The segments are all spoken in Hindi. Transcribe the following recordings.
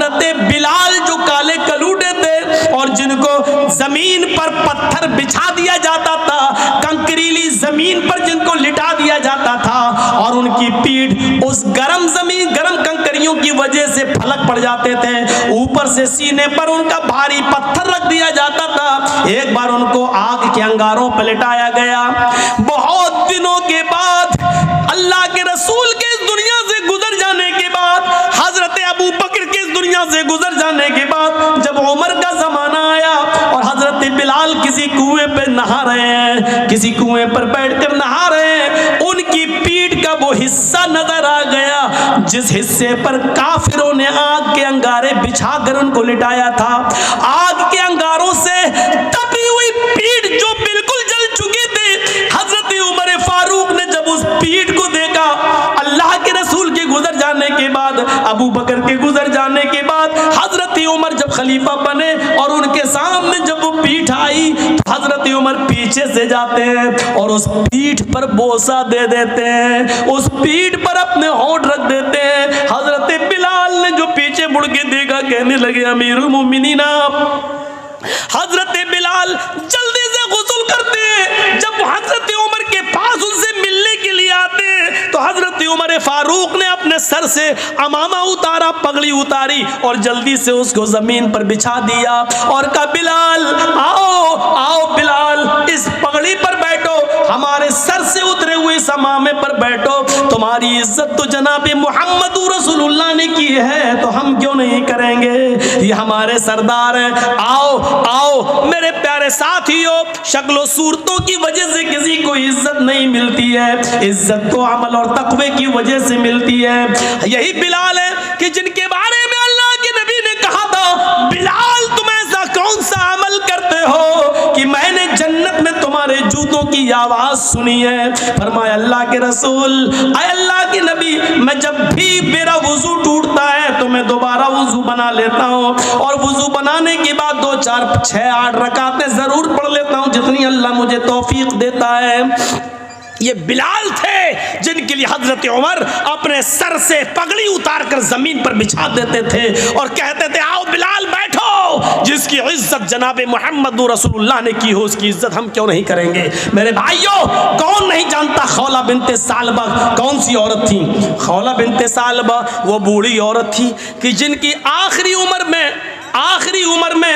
हजरत बिलाल जो काले कलूटे थे और जिनको जमीन पर पत्थर बिछा दिया जाता था, कंकरीली जमीन पर जिनको लिटा दिया जाता था और उनकी पीठ उस गर्म जमीन गर्म कंकरियों की वजह से फलक पड़ जाते थे, ऊपर से सीने पर उनका भारी पत्थर रख दिया जाता था। एक बार उनको आग के अंगारों पर लिटाया गया। बहुत दिनों के बाद अल्लाह के रसूल के इस दुनिया से गुजर जाने के बाद, हजरत अबू बकर के इस दुनिया से गुजर जाने के बाद जब उमर का जमाना आया और हजरत बिलाल किसी कुएं पे नहा रहे हैं, किसी कुएं पर बैठकर नहा रहे हैं, उनकी पीठ का वो हिस्सा नजर आ गया जिस हिस्से पर काफिरों ने आग के अंगारे बिछाकर उनको लिटाया था। आग के अंगारों से तपी हुई पीठ जो बिल्कुल जल चुकी थी, हजरत उमर फारूक ने जब उस पीठ को देखा, अल्लाह के रसूल के गुजर जाने के बाद, अबू बकर के गुजर जाने के बाद हजरत उमर जब खलीफा बने और उनके सामने जब वो पीठ आई तो हजरत उमर पीछे से जाते हैं और उस पीठ पर बोसा दे देते हैं, उस पीठ पर अपने होंठ रख देते हैं। हजरत बिलाल ने जो पीछे मुड़ के देखा, कहने लगे अमीरुल मोमिनीन आप। हजरत बिलाल जल्दी से गुस्ल करते हैं। जब हजरत उमर के पास उनसे मिलने के लिए आते हैं तो हजरत उमर फारूक ने अपने सर से अमामा उतारा, पगड़ी उतारी और जल्दी से उसको जमीन पर बिछा दिया और कहा बिलाल आओ आओ बिलाल, इस पगड़ी पर बैठो, हमारे सर से उतरे हुए इस अमामे पर बैठो, तुम्हारी इज्जत तो जनाब मोहम्मद रसूलुल्लाह ने की है तो हम क्यों नहीं करेंगे, ये हमारे सरदार हैं। आओ आओ मेरे प्यारे साथियों, शक्लो सूरतों की वजह से किसी को इज्जत नहीं मिलती है, इज्जत तो अमल और तकवे की वजह से मिलती है। यही बिलाल है कि जिनके बारे में अल्लाह के नबी ने कहा था, बिलाल तुम ऐसा कौन सा अमल करते हो कि मैंने जन्नत में तुम्हारे जूतों की आवाज सुनी है। फरमाया अल्लाह के रसूल, अल्लाह के नबी, मैं जब भी मेरा वुजू टूटता है तो मैं दोबारा वुजू बना लेता हूँ और वुजू बनाने के बाद 2 4 6 8 रकातें जरूर पढ़ लेता हूँ जितनी अल्लाह मुझे तौफीक देता है। ये बिलाल थे जिनके लिए हजरत उमर अपने सर से पगड़ी उतार कर जमीन पर बिछा देते थे और कहते थे आओ बिलाल बैठो, जिसकी इज्जत जनाब मोहम्मद रसूलुल्लाह ने की हो उसकी इज्जत हम क्यों नहीं करेंगे। मेरे भाइयों, कौन नहीं जानता खौला बिनते सालबा कौन सी औरत थी। खौला बिनते सालबा वो बूढ़ी औरत थी कि जिनकी आखिरी उम्र में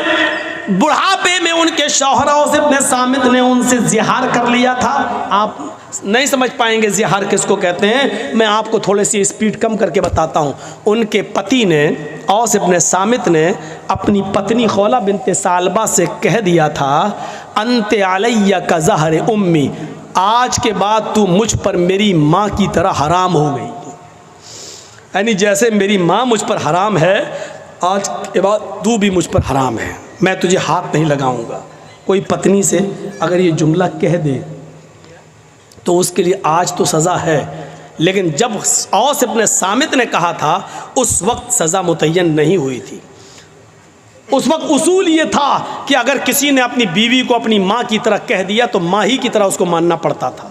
बुढ़ापे में उनके शौहरों से अपने सामित ने उनसे जिहार कर लिया था। आप नहीं समझ पाएंगे जिहार किसको कहते हैं, मैं आपको थोड़ी सी स्पीड कम करके बताता हूँ। उनके पति ने औस इब्ने सामित ने अपनी पत्नी खौला बिनते सालबा से कह दिया था, अंते अलैया का ज़हर उम्मी, आज के बाद तू मुझ पर मेरी माँ की तरह हराम हो गई। यानी जैसे मेरी माँ मुझ पर हराम है, आज के बाद तू भी मुझ पर हराम है, मैं तुझे हाथ नहीं लगाऊंगा। कोई पत्नी से अगर ये जुमला कह दे तो उसके लिए आज तो सज़ा है, लेकिन जब औस इब्ने सामित ने कहा था उस वक्त सज़ा मुतय्यन नहीं हुई थी। उस वक्त उसूल ये था कि अगर किसी ने अपनी बीवी को अपनी माँ की तरह कह दिया तो माँ ही की तरह उसको मानना पड़ता था।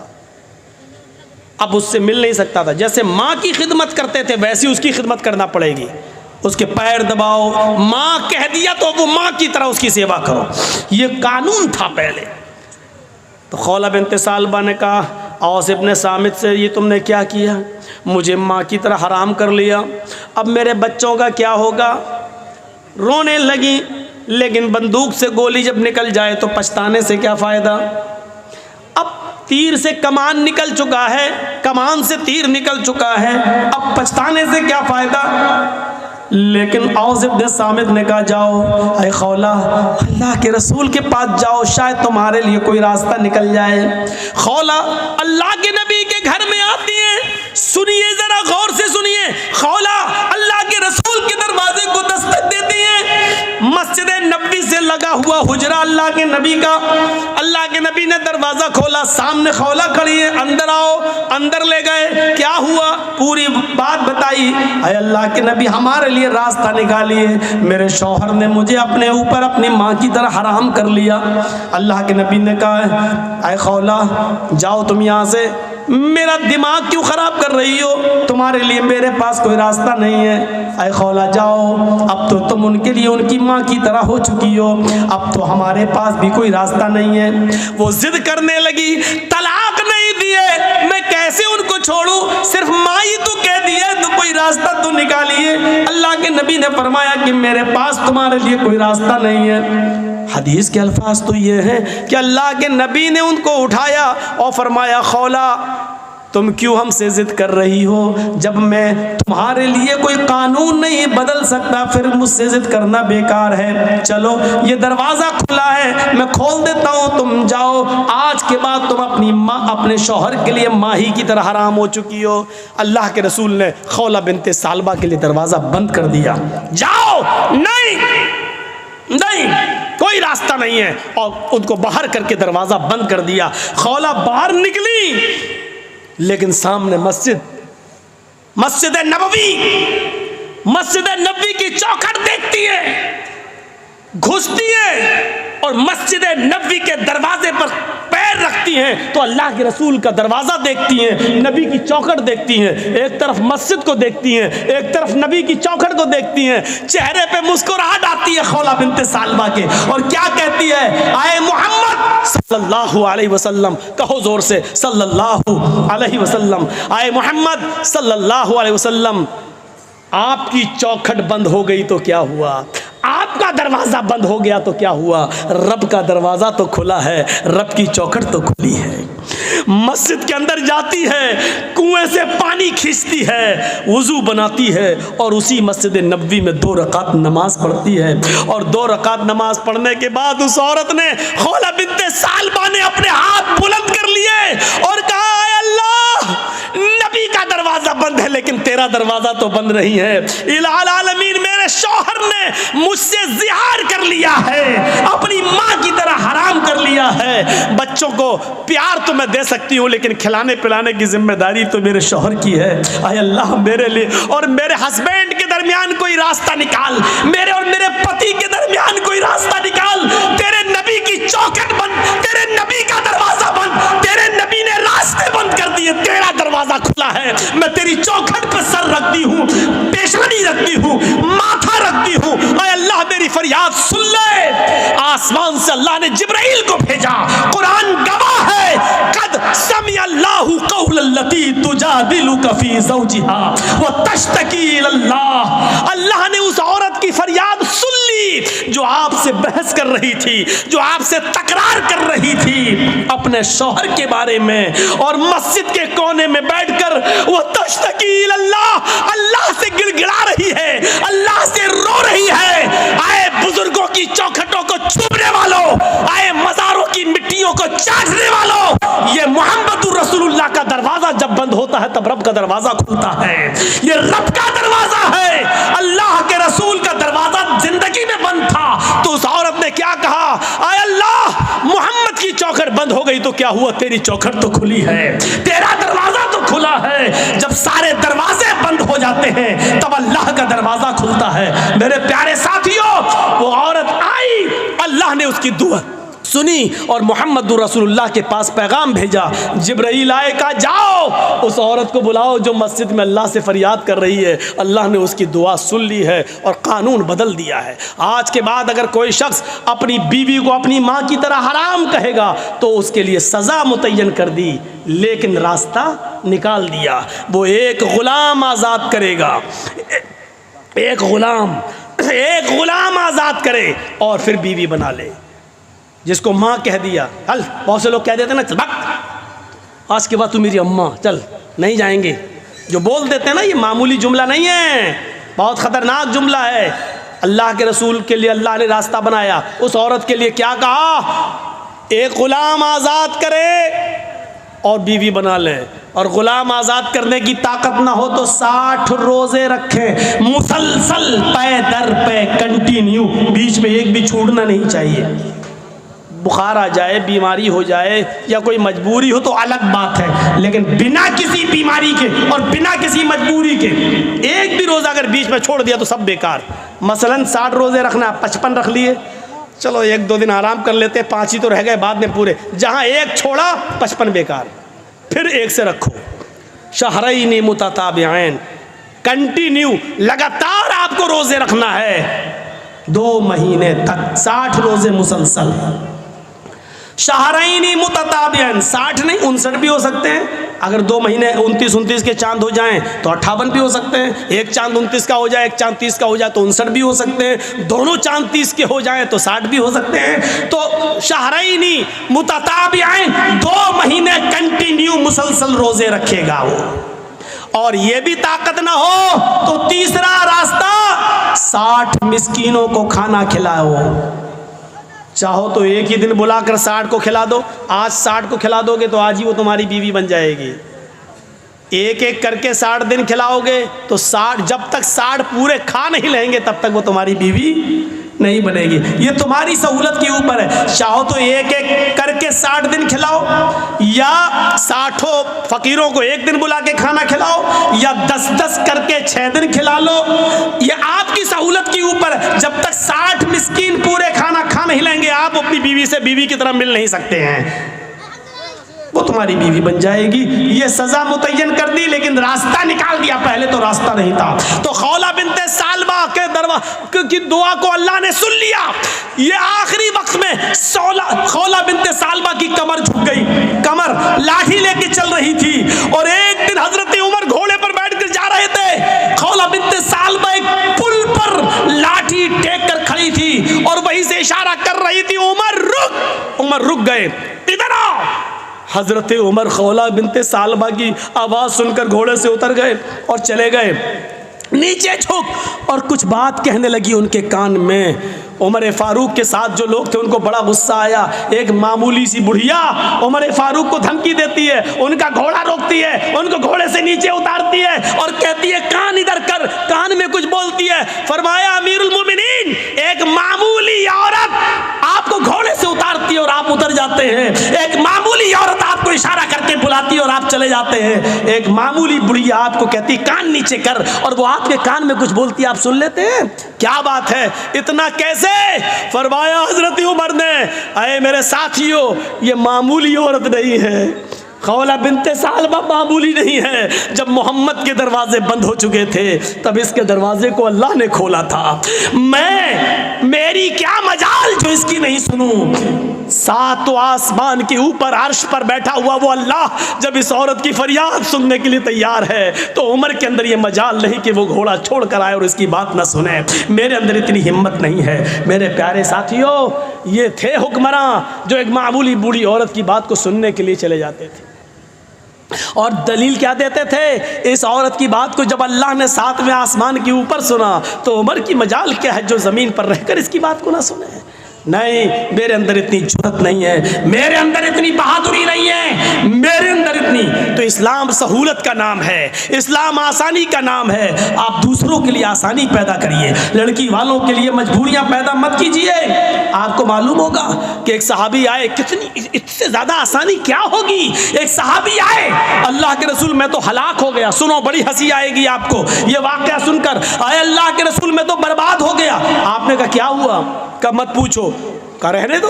अब उससे मिल नहीं सकता था। जैसे माँ की खिदमत करते थे वैसी उसकी खिदमत करना पड़ेगी, उसके पैर दबाओ, माँ कह दिया तो वो माँ की तरह उसकी सेवा करो, ये कानून था पहले। तो खौला बिनते सालबा ने कहा औस इब्ने सामित से, ये तुमने क्या किया, मुझे माँ की तरह हराम कर लिया, अब मेरे बच्चों का क्या होगा। रोने लगी, लेकिन बंदूक से गोली जब निकल जाए तो पछताने से क्या फ़ायदा। अब तीर से कमान निकल चुका है, कमान से तीर निकल चुका है, अब पछताने से क्या फ़ायदा। लेकिन औस इब्ने सामित ने कहा जाओ ऐ खौला, अल्लाह के रसूल के पास जाओ, शायद तुम्हारे लिए कोई रास्ता निकल जाए। खौला अल्लाह के नबी के घर में आती है। सुनिए, जरा गौर से सुनिए। खौला अल्लाह के रसूल के दरवाजे को दस्तक देती है। मस्जिद नबी से लगा हुआ हुजरा अल्लाह के नबी का। अल्लाह के नबी ने दरवाजा खोला, सामने खौला खड़ी है, अंदर आओ। अंदर ले गए, क्या हुआ पूरी बात बताई। अरे अल्लाह के नबी, हमारे लिए रास्ता निकालिए, मेरे शौहर ने मुझे अपने ऊपर अपनी माँ की तरह हराम कर लिया। अल्लाह के नबी ने कहा अरे खौला जाओ तुम यहाँ से, मेरा दिमाग क्यों ख़राब कर रही हो? तुम्हारे लिए मेरे पास कोई रास्ता नहीं है। ऐ खौला जाओ, अब तो तुम उनके लिए उनकी माँ की तरह हो चुकी हो, अब तो हमारे पास भी कोई रास्ता नहीं है। वो जिद करने लगी, तलाक नहीं दिए मैं कैसे उनको छोड़ूं, सिर्फ माँ ही तो कह दिया, तो कोई रास्ता तो निकालिए। अल्लाह के नबी ने फरमाया कि मेरे पास तुम्हारे लिए कोई रास्ता नहीं है। हदीस के अल्फाज तो ये हैं कि अल्लाह के नबी ने उनको उठाया और फरमाया, खौला तुम क्यों हमसे जिद कर रही हो? जब मैं तुम्हारे लिए कोई कानून नहीं बदल सकता, फिर मुझसे जिद करना बेकार है। चलो ये दरवाज़ा खुला है, मैं खोल देता हूँ, तुम जाओ। आज के बाद तुम अपनी माँ, अपने शौहर के लिए माही की तरह हराम हो चुकी हो। अल्लाह के रसूल ने खौला बिनते सालबा के लिए दरवाज़ा बंद कर दिया। जाओ, नहीं नहीं, कोई रास्ता नहीं है, और उनको बाहर करके दरवाज़ा बंद कर दिया। खौला बाहर निकली, लेकिन सामने मस्जिद नबवी की चौखट देखती है, घुसती है और मस्जिद नबवी के दरवाजे पर पैर रखती हैं तो अल्लाह के रसूल का दरवाज़ा देखती हैं, नबी की चौखट देखती हैं। एक तरफ मस्जिद को देखती हैं, एक तरफ नबी की चौखट को देखती हैं। चेहरे पे मुस्कुराहट आती है खौला बिनते सालबा के, और क्या कहती है, आए मोहम्मद सल्लल्लाहु अलैहि वसल्लम, कहो जोर से, सल्लल्लाहु अलैहि वसल्लम। आए मोहम्मद सल्लल्लाहु अलैहि वसल्लम, आपकी चौखट बंद हो गई तो क्या हुआ, आपका दरवाज़ा बंद हो गया तो क्या हुआ, रब का दरवाज़ा तो खुला है, रब की चौखट तो खुली है। मस्जिद के अंदर जाती है, कुएं से पानी खींचती है, वुज़ू बनाती है और उसी मस्जिद नबवी में 2 रकात नमाज पढ़ती है। और 2 रकात नमाज पढ़ने के बाद उस औरत ने, खौला बिनते सालबा ने, अपने हाथ बुलंद कर लिए और कहा, अल्लाह, नबी का दरवाज़ा बंद है लेकिन तेरा दरवाज़ा तो बंद नहीं है। इलाहुल आलमीन, मेरे शौहर ने मुझसे ज़िहार कर लिया है, अपनी माँ की तरह हराम कर लिया है। बच्चों को प्यार तो मैं दे सकती हूँ, लेकिन खिलाने पिलाने की जिम्मेदारी तो मेरे शौहर की है। आय अल्लाह, मेरे लिए और मेरे हस्बैंड के दरमियान कोई रास्ता निकाल, मेरे और मेरे पति के दरमियान कोई रास्ता निकाल। तेरे नबी की चौखट बंद, तेरे नबी का दरवाज़ा बंद, तेरे नबी ने रास्ते बंद कर दिए, तेरा दरवाज़ा खुला है। मैं तेरी चौखट पर सर रखती हूँ, पेशानी रखती हूँ, माथा रखती हूँ। आय अल्लाह, मेरी फरियाद सुन ले। आसमान से अल्लाह ने जिब्राइल को भेजा, कुरान गवाह है, कद समी अल्लाहु कौलल्लती तुजादिलुका फी ज़ौजिहा व तश्तकी इलल्लाह। अल्लाह ने उस औरत की फरियाद सुन ली जो आपसे बहस कर रही थी, जो आपसे तकरार कर रही थी अपने शौहर के बारे में, और मस्जिद के कोने में बैठकर वो तश्तकी इलल्लाह, अल्लाह से गिड़गिड़ा रही है, अल्लाह से रो रही है। आए बुजुर्गों की चौखटों को छूने वालों, आए मज़ारों की मिट्टियों को चाटने वालों, ये मोहम्मदुर रसूलुल्लाह का दरवाज़ा जब बंद होता है तब रब का दरवाज़ा खुलता है। ये रब का दरवाज़ा है। अल्लाह के रसूल का दरवाज़ा जिंदगी में बंद था तो उस औरत ने क्या कहा, आए अल्लाह, मोहम्मद की चौखट बंद हो गई तो क्या हुआ, तेरी चौखट तो खुली है, तेरा दरवाज़ा तो खुला है। जब सारे दरवाजे बंद हो जाते हैं तब अल्लाह का दरवाज़ा खुलता है। मेरे प्यारे साथियों, वो औरत आई, अल्लाह ने उसकी दुआ सुनी और मोहम्मद रसूलुल्लाह के पास पैगाम भेजा। जिब्राइल आए, कहा जाओ उस औरत को बुलाओ जो मस्जिद में अल्लाह से फरियाद कर रही है। अल्लाह ने उसकी दुआ सुन ली है और कानून बदल दिया है। आज के बाद अगर कोई शख्स अपनी बीवी को अपनी माँ की तरह हराम कहेगा तो उसके लिए सज़ा मुतय्यन कर दी, लेकिन रास्ता निकाल दिया। वो एक ग़ुलाम आज़ाद करेगा, एक ग़ुलाम आज़ाद करे और फिर बीवी बना ले। जिसको माँ कह दिया, चल, बहुत से लोग कह देते ना, चल भाग, आज के बाद तू मेरी अम्मा, चल नहीं जाएंगे। जो बोल देते हैं ना, ये मामूली जुमला नहीं है, बहुत ख़तरनाक जुमला है। अल्लाह के रसूल के लिए अल्लाह ने रास्ता बनाया। उस औरत के लिए क्या कहा, एक ग़ुलाम आज़ाद करे और बीवी बना ले। और ग़ुलाम आज़ाद करने की ताकत ना हो तो 60 रोज़े रखें, मुसलसल, पे दर पे, कंटिन्यू, बीच में एक भी छूटना नहीं चाहिए। बुखार आ जाए, बीमारी हो जाए या कोई मजबूरी हो तो अलग बात है, लेकिन बिना किसी बीमारी के और बिना किसी मजबूरी के एक भी रोज़ा अगर बीच में छोड़ दिया तो सब बेकार। मसलन 60 रोज़े रखना, 55 रख लिए, चलो 1-2 दिन आराम कर लेते, 5 ही तो रह गए बाद में पूरे। जहाँ एक छोड़ा 55 बेकार, फिर एक से रखो। शहरैन मुतताबिऐन, कंटिन्यू लगातार आपको रोजे रखना है 2 महीने तक, 60 रोजे मुसलसल। शहरैन मुतताबिऐन, 60 नहीं 59 भी हो सकते हैं। अगर 2 महीने 29 के चांद हो जाएं तो 58 भी हो सकते हैं। एक चांद 29 का हो जाए, एक चांद 30 का हो जाए तो 59 भी हो सकते हैं। दोनों चांद 30 के हो जाएं तो 60 भी हो सकते हैं। तो शहरैन मुतताबिऐन, 2 महीने कंटिन्यू मुसलसल रोजे रखेगा वो। और ये भी ताकत ना हो तो तीसरा रास्ता, 60 मिस्कीनों को खाना खिलाओ। चाहो तो एक ही दिन बुलाकर 60 को खिला दो। आज 60 को खिला दोगे तो आज ही वो तुम्हारी बीवी बन जाएगी। एक एक करके 60 दिन खिलाओगे तो 60, जब तक 60 पूरे खा नहीं लेंगे तब तक वो तुम्हारी बीवी नहीं बनेगी। ये तुम्हारी सहूलत के ऊपर है। चाहो तो एक एक करके 60 दिन खिलाओ, या 60 फकीरों को एक दिन बुला के खाना खिलाओ, या 10-10 करके 6 दिन खिला लो। ये आपकी सहूलत के ऊपर। जब तक 60 मिस्कीन पूरे खाना खा नहीं लेंगे, आप अपनी बीवी से बीवी की तरह मिल नहीं सकते हैं। वो तुम्हारी बीवी बन जाएगी। ये सजा मुतय्यन कर दी, लेकिन रास्ता निकाल दिया। पहले तो रास्ता नहीं था। तो खौला बिनते सालबा के दरवाजे की दुआ को अल्लाह ने सुन लिया। ये आखिरी वक्त में खौला बिनते सालबा की कमर झुक गई। कमर लाठी लेके चल रही थी और एक दिन हजरत उमर घोड़े पर बैठकर जा रहे थे। खौला बिनते सालबा एक पुल पर लाठी टेक कर खड़ी थी और वहीं से इशारा कर रही थी, उमर रुक। उमर रुक गए, इधर आओ। हजरत उमर खौला बिनते सालबा की आवाज़ सुनकर घोड़े से उतर गए और चले गए नीचे झुक, और कुछ बात कहने लगी उनके कान में। उमर फारूक के साथ जो लोग थे उनको बड़ा गुस्सा आया। एक मामूली सी बुढ़िया उमर फारूक को धमकी देती है, उनका घोड़ा रोकती है, उनको घोड़े से नीचे उतारती है और कहती है कान इधर कर। कान में कुछ बोलती है। फरमाया अमीरुल मोमिनीन, एक मामूली औरत आपको घोड़े से उतारती है और आप उतर जाते हैं। एक मामूली औरत आपको इशारा करके बुलाती है और आप चले जाते हैं। एक मामूली बुढ़िया आपको कहती कान नीचे कर, और वो आपके कान में कुछ बोलती है, आप सुन लेते हैं। क्या बात है, इतना कैसे? फरमाया हजरत उमर ने, अरे मेरे साथियों, ये मामूली औरत नहीं है। खौला बिनते सालबा मामूली नहीं है। जब मोहम्मद के दरवाजे बंद हो चुके थे तब इसके दरवाजे को अल्लाह ने खोला था। मेरी क्या मजाल जो इसकी नहीं सुनूं। 7 आसमान के ऊपर अर्श पर बैठा हुआ वो अल्लाह जब इस औरत की फरियाद सुनने के लिए तैयार है, तो उमर के अंदर ये मजाल नहीं कि वो घोड़ा छोड़ कर आए और इसकी बात न सुने। मेरे अंदर इतनी हिम्मत नहीं है। मेरे प्यारे साथियों, ये थे हुक्मरान जो एक मामूली बूढ़ी औरत की बात को सुनने के लिए चले जाते थे। और दलील क्या देते थे? इस औरत की बात को जब अल्लाह ने 7वें आसमान के ऊपर सुना तो उमर की मजाल क्या है जो ज़मीन पर रहकर इसकी बात को ना सुने। नहीं, मेरे अंदर इतनी जुर्रत नहीं है, मेरे अंदर इतनी बहादुरी नहीं है, मेरे अंदर इतनी। तो इस्लाम सहूलत का नाम है, इस्लाम आसानी का नाम है। आप दूसरों के लिए आसानी पैदा करिए, लड़की वालों के लिए मजबूरियां पैदा मत कीजिए। आपको मालूम होगा कि एक सहाबी आए, कितनी इससे ज़्यादा आसानी क्या होगी। एक सहाबी आए, अल्लाह के रसूल मैं तो हलाक हो गया। सुनो, बड़ी हंसी आएगी आपको ये वाक़या सुनकर। आए अल्लाह के रसूल मैं तो बर्बाद हो गया। आपने कहा क्या हुआ? का मत पूछो। का रहने दो।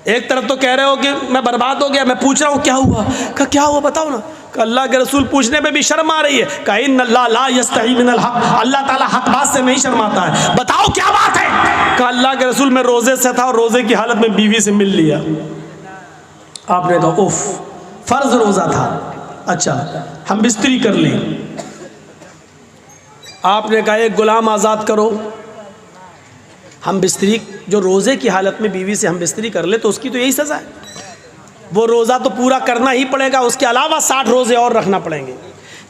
एक तरफ तो कह रहे हो कि मैं बर्बाद हो गया, मैं पूछ रहा हूँ क्या हुआ। का क्या हुआ बताओ ना। का अल्लाह के रसूल पूछने में भी शर्म आ रही है। का इन्नल्लाह ला यस्तही मिनल हक, अल्लाह ताला हक बात से नहीं शर्माता है। बताओ क्या बात है। का अल्लाह के रसूल मैं रोजे से था और रोजे की हालत में बीवी से मिल लिया। आपने कहा उफ, फर्ज रोजा था। अच्छा, हम बिस्तरी कर ली। आपने कहा एक गुलाम आज़ाद करो। हम बिस्तरी, जो रोज़े की हालत में बीवी से हम बिस्तरी कर ले तो उसकी तो यही सज़ा है। वो रोज़ा तो पूरा करना ही पड़ेगा, उसके अलावा 60 रोज़े और रखना पड़ेंगे।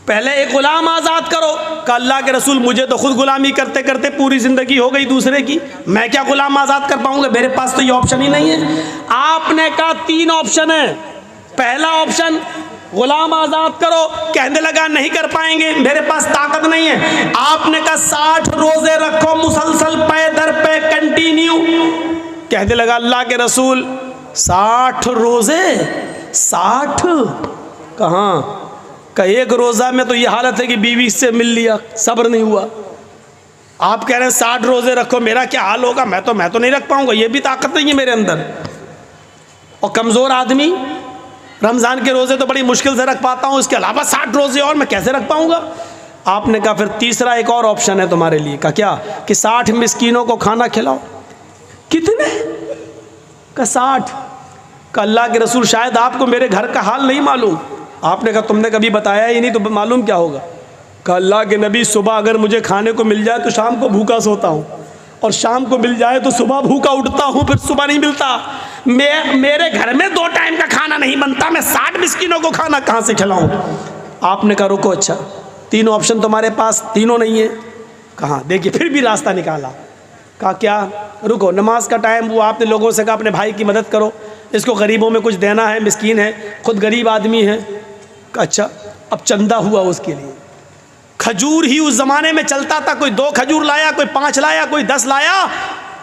पहले एक गुलाम आज़ाद करो। का अल्लाह के रसूल मुझे तो खुद गुलामी करते करते पूरी ज़िंदगी हो गई दूसरे की, मैं क्या गुलाम आज़ाद कर पाऊँगा? मेरे पास तो ये ऑप्शन ही नहीं है। आपने कहा 3 ऑप्शन है। पहला ऑप्शन गुलाम आज़ाद करो। कहने लगा नहीं कर पाएंगे, मेरे पास ताकत नहीं है। आपने कहा 60 रोज़े रखो मुसलसल पे दर पे कंटिन्यू। कहने लगा अल्लाह के रसूल 60 रोज़े, 60 कहाँ का? एक रोज़ा में तो ये हालत है कि बीवी से मिल लिया, सब्र नहीं हुआ। आप कह रहे हैं 60 रोज़े रखो, मेरा क्या हाल होगा? मैं तो नहीं रख पाऊंगा, ये भी ताकत नहीं है मेरे अंदर। और कमज़ोर आदमी रमज़ान के रोज़े तो बड़ी मुश्किल से रख पाता हूँ, इसके अलावा 60 रोज़े और मैं कैसे रख पाऊँगा। आपने कहा फिर तीसरा एक और ऑप्शन है तुम्हारे लिए। का क्या? कि 60 मिस्कीनों को खाना खिलाओ। कितने? का 60। का अल्लाह के रसूल शायद आपको मेरे घर का हाल नहीं मालूम। आपने कहा तुमने कभी बताया ही नहीं तो मालूम क्या होगा। का अल्लाह के नबी सुबह अगर मुझे खाने को मिल जाए तो शाम को भूखा सोता हूँ, और शाम को मिल जाए तो सुबह भूखा उठता हूँ, फिर सुबह नहीं मिलता। मेरे घर में 2 टाइम का खाना नहीं बनता, मैं 60 मिस्कीनों को खाना कहाँ से खिलाऊँ। आपने कहा रुको, अच्छा 3 ऑप्शन तुम्हारे पास, तीनों नहीं है। कहाँ? देखिए फिर भी रास्ता निकाला। कहा क्या? रुको, नमाज का टाइम हुआ, आपने लोगों से कहा अपने भाई की मदद करो, इसको गरीबों में कुछ देना है, मिस्कीन है, खुद गरीब आदमी है। अच्छा, अब चंदा हुआ उसके लिए। खजूर ही उस ज़माने में चलता था, कोई 2 खजूर लाया, कोई 5 लाया, कोई 10 लाया,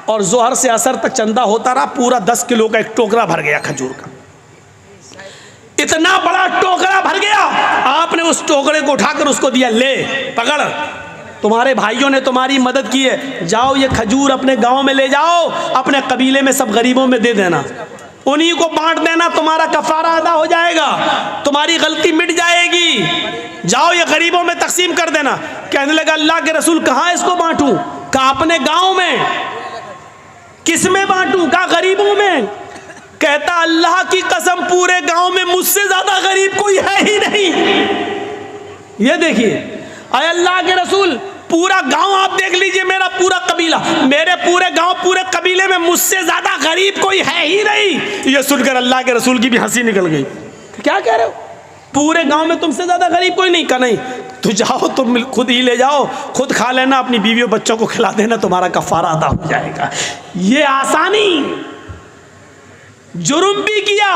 और जोहर से असर तक चंदा होता रहा। पूरा 10 किलो का एक टोकरा भर गया खजूर का। इतना बड़ा टोकरा भर गया। आपने उस टोकरे को उठाकर उसको दिया, ले पकड़, तुम्हारे भाइयों ने तुम्हारी मदद की है, जाओ ये खजूर अपने गांव में ले जाओ, अपने कबीले में सब गरीबों में दे देना, उन्हीं को बांट देना, तुम्हारा कफारा अदा हो जाएगा, तुम्हारी गलती मिट जाएगी, जाओ ये गरीबों में तकसीम कर देना। कहने लगा अल्लाह के रसूल कहाँ इसको बांटूं? कहा अपने गांव में। किस में बांटूं? कहा गरीबों में। कहता अल्लाह की कसम पूरे गांव में मुझसे ज्यादा गरीब कोई है ही नहीं। ये देखिए, अरे अल्लाह के रसूल, पूरा गांव आप देख लीजिए, मेरा पूरा कबीला, मेरे पूरे गांव पूरे कबीले में मुझसे ज्यादा गरीब कोई है ही नहीं। ये सुनकर अल्लाह के रसूल की भी हंसी निकल गई। क्या कह रहे हो? पूरे गांव में तुमसे ज्यादा गरीब कोई नहीं? का नहीं, तो जाओ तुम खुद ही ले जाओ, खुद खा लेना, अपनी बीवियों बच्चों को खिला देना, तुम्हारा कफारा अदा हो जाएगा। ये आसानी, जुर्म भी किया,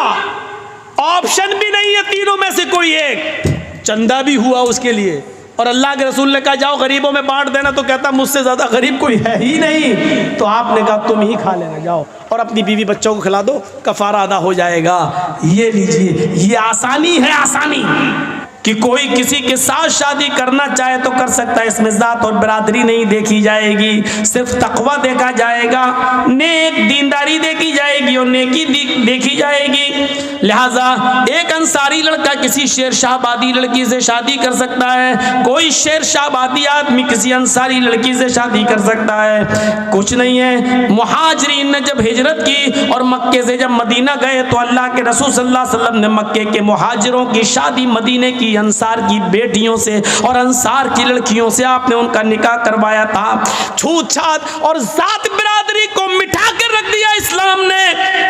ऑप्शन भी नहीं है तीनों में से कोई एक, चंदा भी हुआ उसके लिए, और अल्लाह के रसूल ने कहा जाओ गरीबों में बांट देना, तो कहता मुझसे ज़्यादा गरीब कोई है ही नहीं। तो आपने कहा तुम ही खा लेना, जाओ और अपनी बीवी बच्चों को खिला दो, कफारा अदा हो जाएगा। ये लीजिए, ये आसानी है, आसानी कि कोई किसी के साथ शादी करना चाहे तो कर सकता है, इसमें जात और बरादरी नहीं देखी जाएगी, सिर्फ तकवा देखा जाएगा, नेक दीनदारी देखी जाएगी और नेकी देखी जाएगी। लिहाजा एक अंसारी लड़का किसी शेरशाहबादी लड़की से शादी कर सकता है, कोई शेरशाहबादी आदमी किसी अंसारी लड़की से शादी कर सकता है। कुछ नहीं है, मुहाजिरीन ने जब हिजरत की और मक्के से जब मदीना गए तो अल्लाह के रसूल सल्लल्लाहु अलैहि वसल्लम ने मक्के के मुहाजिरों की शादी मदीने की अंसार की बेटियों से और अंसार की लड़कियों से आपने उनका निकाह करवाया था। छूत छात और जात बिरादरी को मिटा कर रख दिया इस्लाम ने।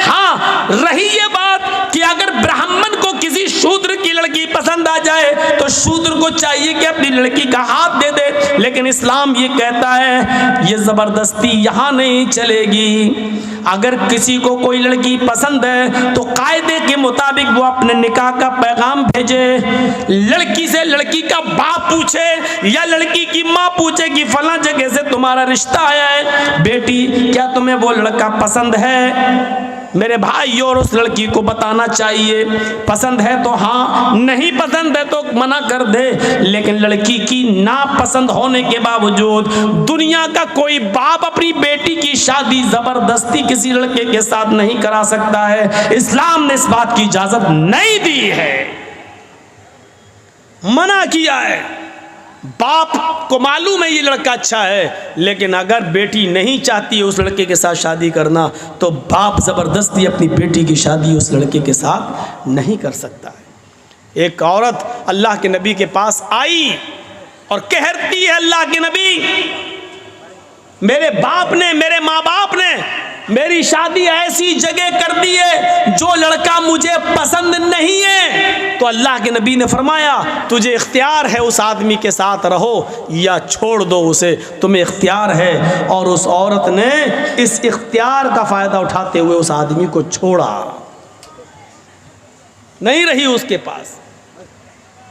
हाँ, रही ये बात कि अगर ब्राह्मण को किसी शूद्र की लड़की पसंद आ जाए तो शूद्र को चाहिए कि अपनी लड़की का हाथ दे दे, लेकिन इस्लाम ये कहता है ये जबरदस्ती यहाँ नहीं चलेगी। अगर किसी को कोई लड़की पसंद है तो कायदे के मुताबिक वो अपने निकाह का पैगाम भेजे, लड़की से लड़की का बाप पूछे या लड़की की माँ पूछे कि फला जगह से तुम्हारा रिश्ता आया है, बेटी क्या तुम्हें वो लड़का पसंद है? मेरे भाई और उस लड़की को बताना चाहिए, पसंद है तो हाँ, नहीं पसंद है तो मना कर दे। लेकिन लड़की की नापसंद होने के बावजूद दुनिया का कोई बाप अपनी बेटी की शादी जबरदस्ती किसी लड़के के साथ नहीं करा सकता है। इस्लाम ने इस बात की इजाजत नहीं दी है, मना किया है। बाप को मालूम है ये लड़का अच्छा है, लेकिन अगर बेटी नहीं चाहती है उस लड़के के साथ शादी करना तो बाप जबरदस्ती अपनी बेटी की शादी उस लड़के के साथ नहीं कर सकता है। एक औरत अल्लाह के नबी के पास आई और कहती है अल्लाह के नबी, मेरे बाप ने, मेरे माँ बाप ने मेरी शादी ऐसी जगह कर दी है जो लड़का मुझे पसंद नहीं है। तो अल्लाह के नबी ने फरमाया तुझे इख्तियार है उस आदमी के साथ रहो या छोड़ दो उसे, तुम्हें इख्तियार है। और उस औरत ने इस इख्तियार का फ़ायदा उठाते हुए उस आदमी को छोड़ा, नहीं रही उसके पास।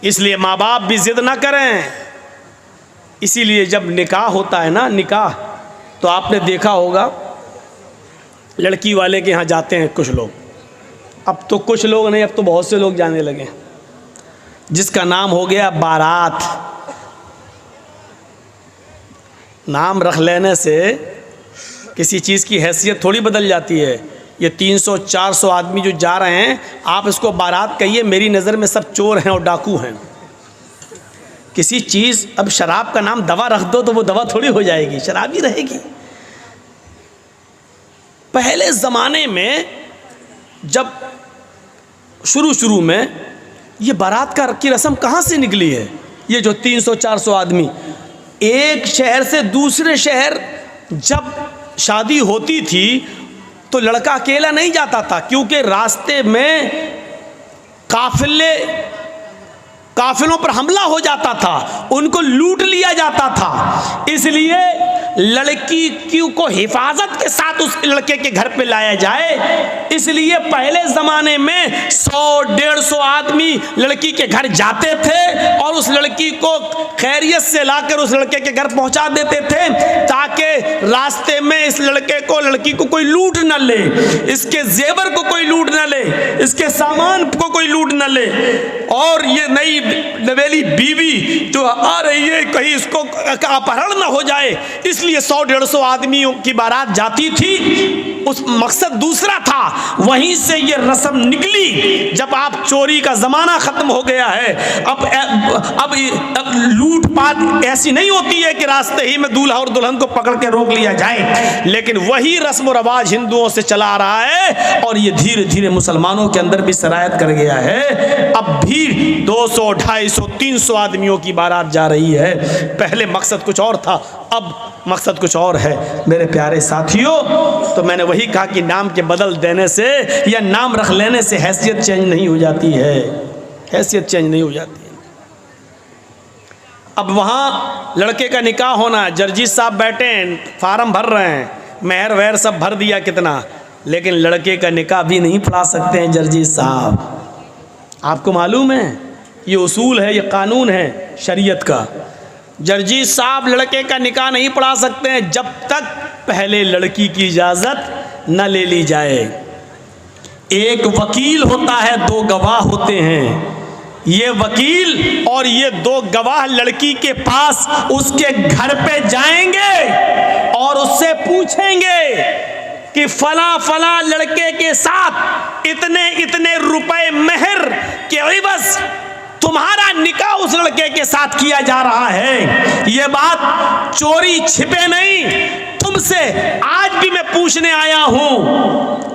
इसलिए माँ बाप भी जिद ना करें। इसीलिए जब निकाह होता है ना, निकाह, तो आपने देखा होगा लड़की वाले के यहाँ जाते हैं कुछ लोग, अब तो कुछ लोग नहीं, अब तो बहुत से लोग जाने लगे, जिसका नाम हो गया बारात। नाम रख लेने से किसी चीज़ की हैसियत थोड़ी बदल जाती है। ये 300-400 आदमी जो जा रहे हैं, आप इसको बारात कहिए, मेरी नज़र में सब चोर हैं और डाकू हैं। किसी चीज़, अब शराब का नाम दवा रख दो तो वो दवा थोड़ी हो जाएगी, शराब ही रहेगी। पहले ज़माने में जब शुरू में ये बारात की रस्म कहाँ से निकली है? ये जो 300-400 आदमी एक शहर से दूसरे शहर जब शादी होती थी तो लड़का अकेला नहीं जाता था, क्योंकि रास्ते में काफिलों पर हमला हो जाता था, उनको लूट लिया जाता था। इसलिए लड़की को हिफाजत के साथ उस लड़के के घर पे लाया जाए, इसलिए पहले ज़माने में 100-150 आदमी लड़की के घर जाते थे और उस लड़की को खैरियत से लाकर उस लड़के के घर पहुंचा देते थे, ताकि रास्ते में इस लड़की को कोई लूट न ले, इसके जेवर को कोई लूट न ले, इसके सामान को कोई लूट न ले। और ये नई नवेली बीवी जो आ रही है, कहीं इसको अपहरण न हो जाए, इसलिए 100-150 आदमियों की बारात जाती थी। उस मकसद दूसरा था। वहीं से ये रस्म निकली। जब आप चोरी का ज़माना ख़त्म हो गया है, अब लूटपाट ऐसी नहीं होती है कि रास्ते ही में दूल्हा और दुल्हन को पकड़ के रोक लिया जाए, लेकिन वही रस्म व रवाज हिंदुओं से चला आ रहा है और ये धीरे धीरे मुसलमानों के अंदर भी सरायत कर गया है। अब भी 200, 250, 300 आदमियों की बारात जा रही है। पहले मकसद कुछ और था, अब मकसद कुछ और है। मेरे प्यारे साथियों, तो मैंने वही कहा कि नाम के बदल देने से या नाम रख लेने से हैसियत चेंज नहीं हो जाती है, हैसियत चेंज नहीं हो जाती है। अब वहाँ लड़के का निकाह होना, जर्जी साहब बैठे हैं, फार्म भर रहे हैं, मेहर वहर सब भर दिया कितना, लेकिन लड़के का निकाह भी नहीं पढ़ा सकते हैं जर्जी साहब। आपको मालूम है, ये उसूल है, ये कानून है शरीयत का। जर्जी साहब लड़के का निकाह नहीं पढ़ा सकते हैं जब तक पहले लड़की की इजाज़त न ले ली जाए। एक वकील होता है, 2 गवाह होते हैं। ये वकील और ये 2 गवाह लड़की के पास उसके घर पे जाएंगे और उससे पूछेंगे कि फला फला लड़के के साथ इतने इतने रुपए मेहर के इवज़ तुम्हारा निकाह उस लड़के के साथ किया जा रहा है। ये बात चोरी छिपे नहीं, तुमसे आज भी मैं पूछने आया हूं,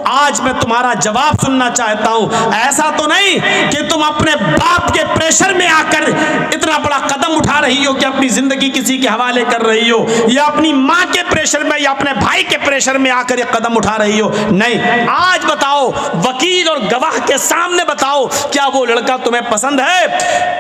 आज मैं तुम्हारा जवाब सुनना चाहता हूं। ऐसा तो नहीं कि तुम अपने बाप के प्रेशर में आकर इतना बड़ा कदम उठा रही हो कि अपनी जिंदगी किसी के हवाले कर रही हो, या अपनी माँ के प्रेशर में या अपने भाई के प्रेशर में आकर ये कदम उठा रही हो। नहीं, आज बताओ, वकील और गवाह के सामने बताओ, क्या वो लड़का तुम्हें पसंद है?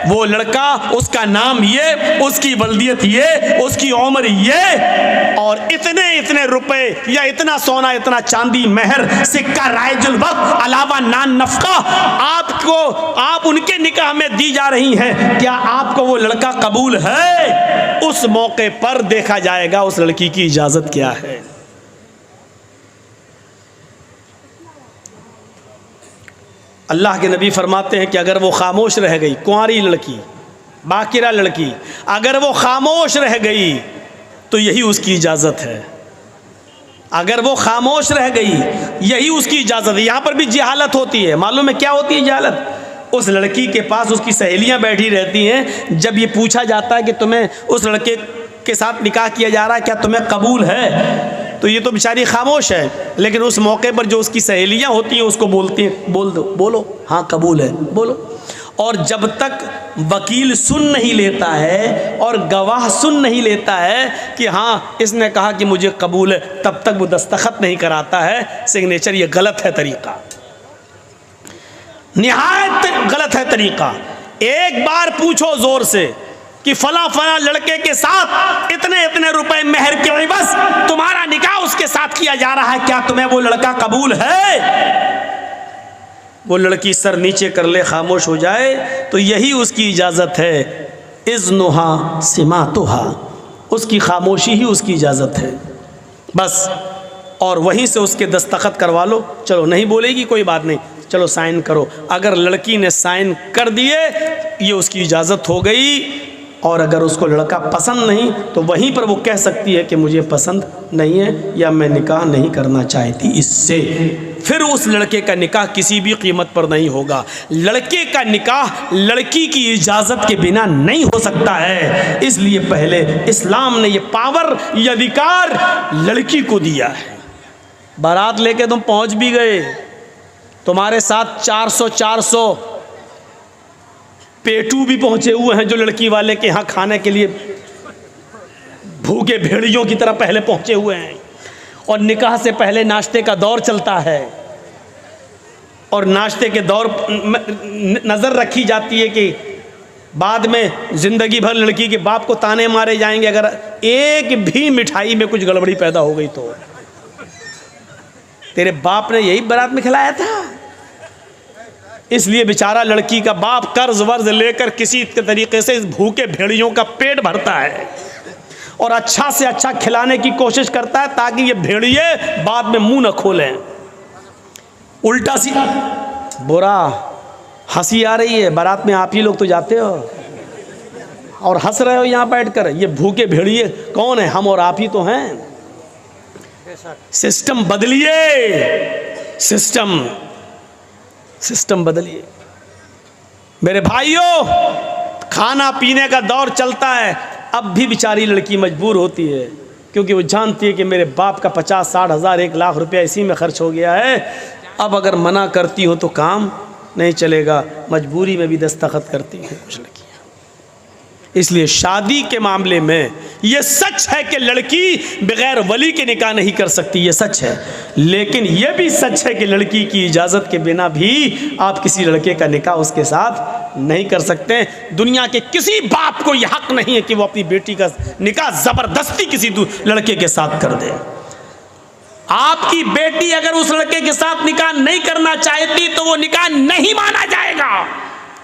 वो लड़का, उसका नाम ये, उसकी वल्दियत ये, उसकी उम्र ये, और इतने इतने रुपए या इतना सोना, इतना चांदी, मेहर, सिक्का, राइजुल वक्त, अलावा नान नफका आपको, आप उनके निकाह में दी जा रही हैं। क्या आपको वो लड़का कबूल है? उस मौके पर देखा जाएगा उस लड़की की इजाजत क्या है। अल्लाह के नबी फरमाते हैं कि अगर वो खामोश रह गई, कुंवारी लड़की, बाकिरा लड़की, अगर वो खामोश रह गई तो यही उसकी इजाज़त है। अगर वो खामोश रह गई, यही उसकी इजाज़त है। यहाँ पर भी जहालत होती है। मालूम है क्या होती है जहालत? उस लड़की के पास उसकी सहेलियाँ बैठी रहती हैं। जब ये पूछा जाता है कि तुम्हें उस लड़के के साथ निकाह किया जा रहा है, क्या तुम्हें कबूल है, तो ये तो बेचारी खामोश है, लेकिन उस मौके पर जो उसकी सहेलियाँ होती हैं उसको बोलती हैं, बोल दो, बोलो, हाँ कबूल है, बोलो। और जब तक वकील सुन नहीं लेता है और गवाह सुन नहीं लेता है कि हाँ इसने कहा कि मुझे कबूल है, तब तक वो दस्तखत नहीं कराता है सिग्नेचर। ये गलत है तरीका, निहायत गलत है तरीका। एक बार पूछो जोर से कि फला फला लड़के के साथ इतने इतने रुपए मेहर के बस तुम्हारा निकाह उसके साथ किया जा रहा है, क्या तुम्हें वो लड़का कबूल है? वो लड़की सर नीचे कर ले, खामोश हो जाए, तो यही उसकी इजाज़त है। इज़्नुहा सिमातुहा, उसकी खामोशी ही उसकी इजाज़त है बस। और वहीं से उसके दस्तखत करवा लो। चलो नहीं बोलेगी कोई बात नहीं, चलो साइन करो। अगर लड़की ने साइन कर दिए, ये उसकी इजाज़त हो गई। और अगर उसको लड़का पसंद नहीं तो वहीं पर वो कह सकती है कि मुझे पसंद नहीं है या मैं निकाह नहीं करना चाहती इससे। फिर उस लड़के का निकाह किसी भी कीमत पर नहीं होगा। लड़के का निकाह लड़की की इजाज़त के बिना नहीं हो सकता है। इसलिए पहले इस्लाम ने ये पावर, ये अधिकार लड़की को दिया है। बारात लेके तुम पहुंच भी गए, तुम्हारे साथ 400 पेटू भी पहुंचे हुए हैं जो लड़की वाले के यहाँ खाने के लिए भूखे भेड़ियों की तरह पहले पहुंचे हुए हैं। और निकाह से पहले नाश्ते का दौर चलता है और नाश्ते के दौर नज़र रखी जाती है कि बाद में ज़िंदगी भर लड़की के बाप को ताने मारे जाएंगे अगर एक भी मिठाई में कुछ गड़बड़ी पैदा हो गई तो। तेरे बाप ने यही बारात में खिलाया था। इसलिए बेचारा लड़की का बाप कर्ज वर्ज लेकर किसी तरीके से इस भूखे भेड़ियों का पेट भरता है और अच्छा से अच्छा खिलाने की कोशिश करता है ताकि ये भेड़िए बाद में मुंह न खोलें। उल्टा सी बुरा हंसी आ रही है, बारात में आप ही लोग तो जाते हो और हंस रहे हो यहाँ बैठकर। ये भूखे भेड़िए कौन है? हम और आप ही तो हैं। सिस्टम बदलिए, सिस्टम बदलिए मेरे भाइयों। खाना पीने का दौर चलता है, अब भी बेचारी लड़की मजबूर होती है क्योंकि वो जानती है कि मेरे बाप का 50-60 हज़ार 1 लाख रुपया इसी में खर्च हो गया है। अब अगर मना करती हो तो काम नहीं चलेगा, मजबूरी में भी दस्तखत करती हैं कुछ लड़कियाँ। इसलिए शादी के मामले में ये सच है कि लड़की बगैर वली के निकाह नहीं कर सकती, ये सच है। लेकिन ये भी सच है कि लड़की की इजाज़त के बिना भी आप किसी लड़के का निकाह उसके साथ नहीं कर सकते। दुनिया के किसी बाप को यह हक नहीं है कि वो अपनी बेटी का निकाह ज़बरदस्ती किसी लड़के के साथ कर दे। आपकी बेटी अगर उस लड़के के साथ निकाह नहीं करना चाहती तो वो निकाह नहीं माना जाएगा,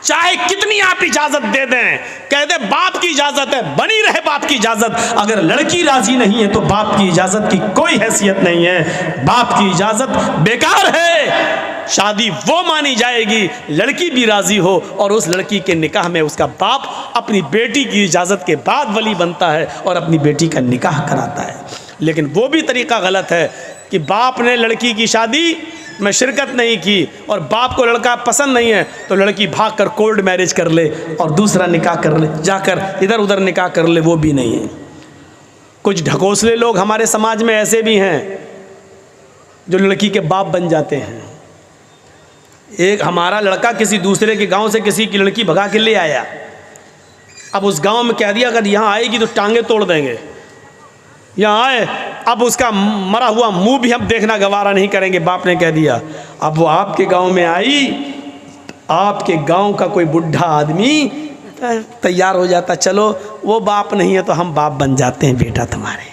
चाहे कितनी आप इजाजत दे दें। कह दे बाप की इजाजत है, बनी रहे बाप की इजाजत। अगर लड़की राजी नहीं है तो बाप की इजाजत की कोई हैसियत नहीं है, बाप की इजाजत बेकार है। शादी वो मानी जाएगी लड़की भी राजी हो और उस लड़की के निकाह में उसका बाप अपनी बेटी की इजाजत के बाद वली बनता है और अपनी बेटी का निकाह कराता है। लेकिन वो भी तरीका गलत है कि बाप ने लड़की की शादी में शिरकत नहीं की और बाप को लड़का पसंद नहीं है तो लड़की भागकर कोर्ट मैरिज कर ले और दूसरा निकाह कर ले, जाकर इधर उधर निकाह कर ले, वो भी नहीं है। कुछ ढकोसले लोग हमारे समाज में ऐसे भी हैं जो लड़की के बाप बन जाते हैं। एक हमारा लड़का किसी दूसरे के गांव से किसी की लड़की भगा के ले आया। अब उस गांव में कह दिया अगर यहाँ आएगी तो टांगे तोड़ देंगे, यहाँ आए अब उसका मरा हुआ मुंह भी हम देखना गवारा नहीं करेंगे, बाप ने कह दिया। अब वो आपके गांव में आई, आपके गांव का कोई बुढ़ा आदमी तैयार हो जाता, चलो वो बाप नहीं है तो हम बाप बन जाते हैं बेटा तुम्हारे।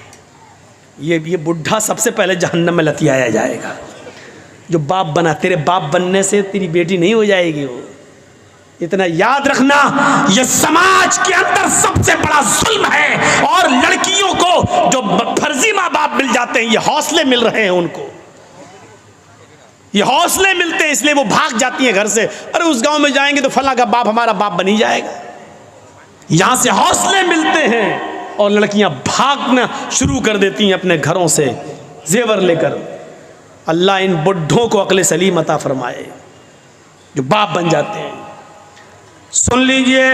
ये बुढ़ा सबसे पहले जहन्नम में लतियाया जाएगा जो बाप बना। तेरे बाप बनने से तेरी बेटी नहीं हो जाएगी वो। इतना याद रखना, ये समाज के अंदर सबसे बड़ा जुल्म है। और लड़कियों को जो फर्जी माँ बाप मिल जाते हैं, ये हौसले मिल रहे हैं उनको, ये हौसले मिलते हैं इसलिए वो भाग जाती हैं घर से। अरे उस गांव में जाएंगे तो फला का बाप हमारा बाप बन ही जाएगा। यहां से हौसले मिलते हैं और लड़कियां भागना शुरू कर देती हैं अपने घरों से जेवर लेकर। अल्लाह इन बुढ़ों को अक्ल सलीम अता फरमाए जो बाप बन जाते हैं। सुन लीजिए,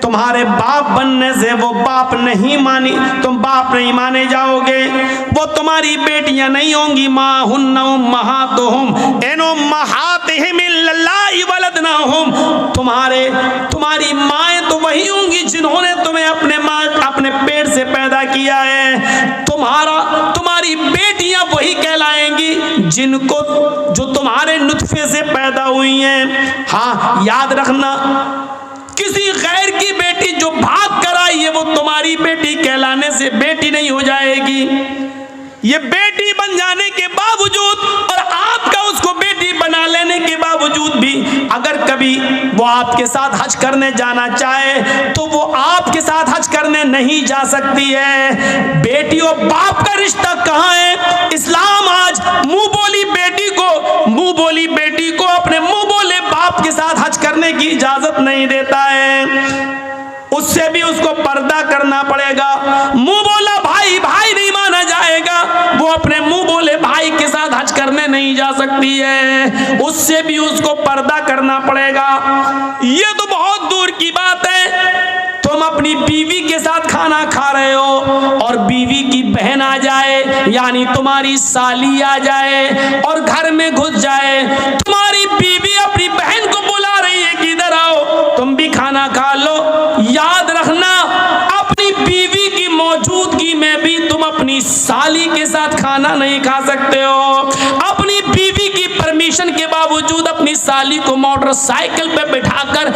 तुम्हारे बाप बनने से वो बाप नहीं मानी, तुम बाप नहीं माने जाओगे, वो तुम्हारी बेटियां नहीं होंगी। माँ हुन्ना उम्महातुहुम एनो उम्महातिहिम इल्लल्लाहि वलदनाहुम, तुम्हारी माएँ तो वही होंगी जिन्होंने तुम्हें अपने पेट से पैदा किया है। तुम्हारी बेटियां वही कहलाएंगी जो तुम्हारे नुत्फे से पैदा हुई हैं। हाँ याद रखना, किसी गैर की बेटी जो भाग कर आई है वो तुम्हारी बेटी कहलाने से बेटी नहीं हो जाएगी। ये बेटी बन जाने के बावजूद और आपका उसको बेटी बना लेने के बावजूद भी अगर कभी वो आपके साथ हज करने जाना चाहे तो वो आपके साथ हज करने नहीं जा सकती है। बेटी और बाप का रिश्ता कहाँ है? इस्लाम आज मुंह बोली बेटी को अपने मुंह बोले बाप के साथ हज करने की इजाजत नहीं देता है। उससे भी उसको पर्दा करना पड़ेगा। मुंह बोला भाई नहीं माना जाएगा, वो अपने मुंह बोले भाई के साथ हज करने नहीं जा सकती है, उससे भी उसको पर्दा करना पड़ेगा। ये तो बहुत दूर की बात है, तुम अपनी बीवी के साथ खाना खा रहे हो और बीवी की बहन आ जाए, यानी तुम्हारी साली आ जाए और घर में घुस जाए। तुम्हारी बीवी अपनी बहन को बुला रही है कि इधर आओ, तुम भी खाना खा लो। याद रखना, अपनी बीवी की मौजूदगी में भी तुम अपनी साली के साथ खाना नहीं खा सकते हो। अपनी बीवी की परमिशन के बावजूद अपनी साली को मोटरसाइकिल पे बिठाकर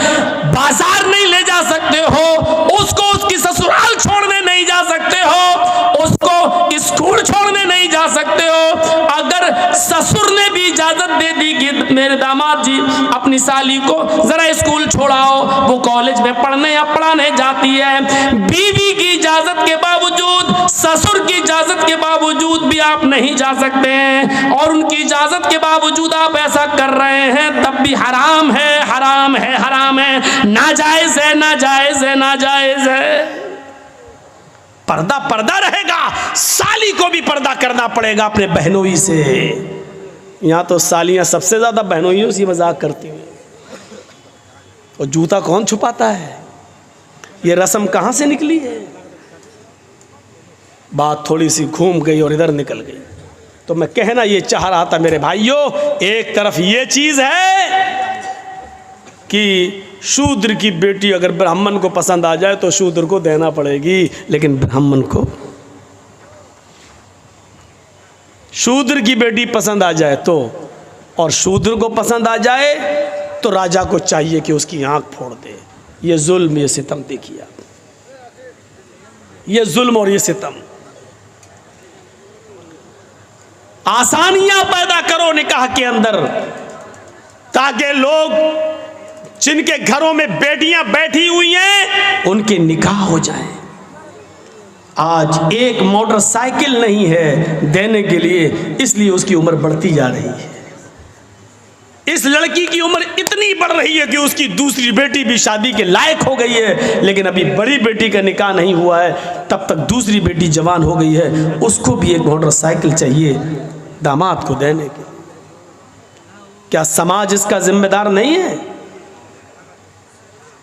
बाजार नहीं ले जा सकते हो, उसको उसकी ससुराल छोड़ने नहीं जा सकते हो, उसको स्कूल छोड़ने नहीं जा सकते हो। अगर ससुर ने भी इजाजत दे दी कि मेरे दामाद जी अपनी साली को जरा स्कूल छोड़ाओ, वो कॉलेज में पढ़ने या पढ़ाने जाती है, बीवी की इजाजत के बावजूद, ससुर की इजाजत के बावजूद भी आप नहीं जा सकते हैं, और उनकी इजाजत के बावजूद आप ऐसा कर रहे हैं तब भी हराम है, हराम है, हराम है, नाजायज है, नाजायज है, नाजायज है। पर्दा पर्दा रहेगा, साली को भी पर्दा करना पड़ेगा अपने बहनोई से। यहाँ तो सालियाँ सबसे ज्यादा बहनोइयों से मजाक करती हुई, और जूता कौन छुपाता है, ये रस्म कहाँ से निकली है। बात थोड़ी सी घूम गई और इधर निकल गई। तो मैं कहना ये चाह रहा था मेरे भाइयों, एक तरफ ये चीज है कि शूद्र की बेटी अगर ब्राह्मण को पसंद आ जाए तो शूद्र को देना पड़ेगी, लेकिन ब्राह्मण को, शूद्र की बेटी पसंद आ जाए तो, और शूद्र को पसंद आ जाए तो राजा को चाहिए कि उसकी आंख फोड़ दे। ये जुल्म, ये सितम देखिए आप, ये जुल्म और ये सितम। आसानियां पैदा करो निकाह के अंदर, ताकि लोग जिनके घरों में बेटियां बैठी हुई हैं उनके निकाह हो जाए। आज एक मोटरसाइकिल नहीं है देने के लिए, इसलिए उसकी उम्र बढ़ती जा रही है। इस लड़की की उम्र इतनी बढ़ रही है कि उसकी दूसरी बेटी भी शादी के लायक हो गई है, लेकिन अभी बड़ी बेटी का निकाह नहीं हुआ है, तब तक दूसरी बेटी जवान हो गई है, उसको भी एक मोटरसाइकिल चाहिए दामाद को देने के। क्या समाज इसका जिम्मेदार नहीं है?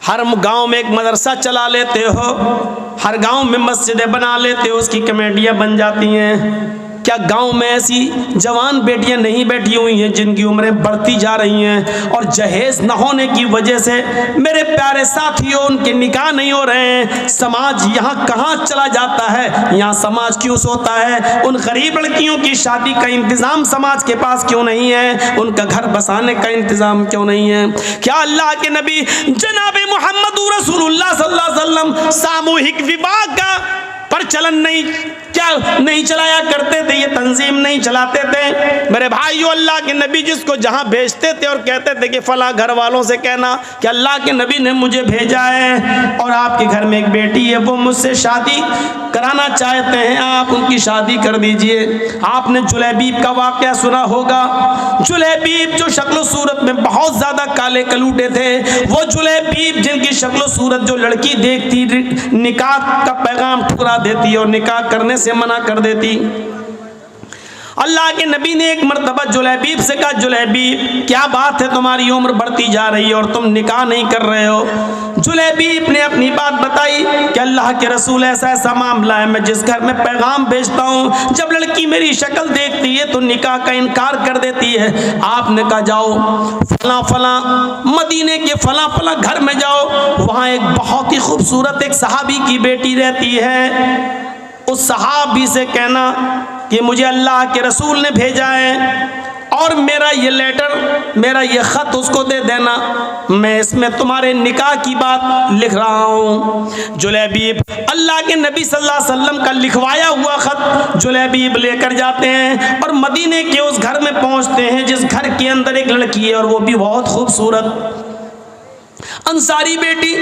हर गांव में एक मदरसा चला लेते हो, हर गांव में मस्जिदें बना लेते हो, उसकी कमेटियां बन जाती हैं। क्या गांव में ऐसी जवान बेटियां नहीं बैठी हुई हैं जिनकी उम्रें बढ़ती जा रही हैं, और जहेज न होने की वजह से मेरे प्यारे साथियों उनके निकाह नहीं हो रहे हैं। समाज यहाँ कहाँ चला जाता है? यहाँ समाज क्यों सोता है? उन गरीब लड़कियों की शादी का इंतजाम समाज के पास क्यों नहीं है? उनका घर बसाने का इंतजाम क्यों नहीं है? क्या अल्लाह के नबी जनाब मोहम्मद रसूलुल्लाह सल्लल्लाहु अलैहि वसल्लम सामूहिक विवाह का प्रचलन नहीं चलाया करते थे? ये तंजीम नहीं चलाते थे? मेरे भाइयों, अल्लाह के नबी जिसको जहां भेजते थे और कहते थे कि फला घर वालों से कहना कि अल्लाह के नबी ने मुझे भेजा है और आपके घर में एक बेटी है, वो मुझसे शादी कराना चाहते हैं, आप उनकी शादी कर दीजिए। आपने जुलैबीब का वाकया सुना होगा। जुलैबीब जो शक्ल सूरत में बहुत ज्यादा काले कलूटे थे, वो जुलैबीब जिनकी शक्ल सूरत जो लड़की देखती निकाह का पैगाम ठुकरा देती और निकाह करने से मना कर देती। अल्लाह के नबी ने एक मर्तबा जुलैबीब से कहा, जुलैबीब क्या बात है, तुम्हारी उम्र बढ़ती जा रही है और तुम निकाह नहीं कर रहे हो? जुलैबीब ने अपनी बात बताई कि अल्लाह के रसूल ऐसा ऐसा मामला है, मैं जिस घर में पैगाम भेजता हूँ, जब लड़की मेरी शक्ल देखती है तो निकाह का इनकार कर देती है। आपने कहा जाओ फला फला मदीने के फला फला घर में जाओ, वहाँ एक बहुत ही खूबसूरत एक सहाबी की बेटी रहती है, उस सहाबी से कहना कि मुझे अल्लाह के रसूल ने भेजा है और मेरा ये लेटर, मेरा ये ख़त उसको दे देना, मैं इसमें तुम्हारे निकाह की बात लिख रहा हूँ। जुलैबीब अल्लाह के नबी सल्लल्लाहु अलैहि वसल्लम का लिखवाया हुआ ख़त जुलैबीब लेकर जाते हैं और मदीने के उस घर में पहुँचते हैं जिस घर के अंदर एक लड़की है और वो भी बहुत खूबसूरत अंसारी बेटी।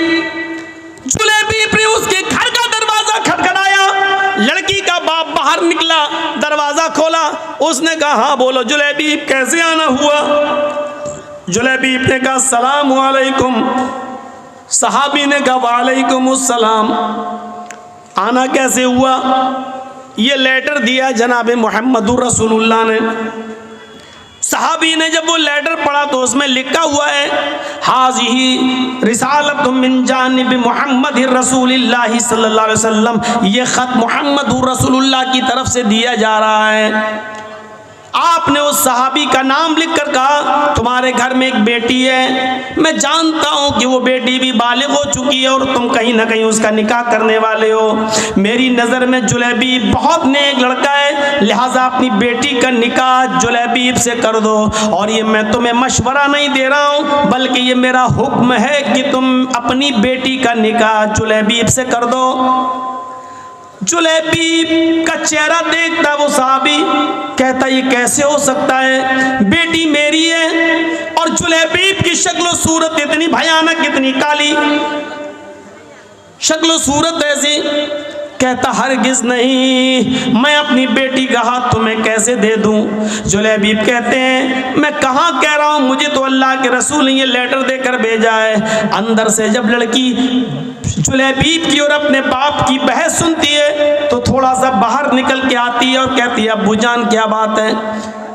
जुलैबीब ने उसके घर का दरवाज़ा खटखटाया, लड़की का बाप बाहर निकला, दरवाजा खोला, उसने कहा हाँ बोलो जुलैबीब कैसे आना हुआ? जुलैबीब ने कहा सलाम वालेकुम। सहाबी ने कहा वालेकुम अस्सलाम। आना कैसे हुआ? ये लेटर दिया जनाब मोहम्मद रसूलुल्लाह ने। सहाबी ने जब वो लेटर पढ़ा तो उसमें लिखा हुआ है, हाज़िही रिसालतु मिन जानिब मुहम्मद रसूलिल्लाह सल्लल्लाहु अलैहि वसल्लम, ये ख़त मुहम्मद रसूलुल्लाह की तरफ से दिया जा रहा है। आपने उस सहाबी का नाम लिखकर कहा, तुम्हारे घर में एक बेटी है, मैं जानता हूं कि वो बेटी भी बालिग हो चुकी है और तुम कहीं ना कहीं उसका निकाह करने वाले हो। मेरी नज़र में जुलैबीब बहुत नेक लड़का है, लिहाजा अपनी बेटी का निकाह जुलैबीब से कर दो। और ये मैं तुम्हें मशवरा नहीं दे रहा हूं, बल्कि ये मेरा हुक्म है कि तुम अपनी बेटी का निकाह जुलैबीब से कर दो। जुलैबीब का चेहरा देखता वो साहबी, कहता ये कैसे हो सकता है, बेटी मेरी है। और जुलैबीब की शक्ल सूरत इतनी भयानक, इतनी काली शक्ल सूरत ऐसी, कहता हरगिज नहीं, मैं अपनी बेटी का हाथ तुम्हें कैसे दे दूं। जुलैबीब कहते हैं मैं कहाँ कह रहा हूँ, मुझे तो अल्लाह के रसूल ने ये लेटर देकर भेजा है। अंदर से जब लड़की जुलैबीब की और अपने बाप की बहस सुनती है तो थोड़ा सा बाहर निकल के आती है और कहती है अब्बू जान क्या बात है।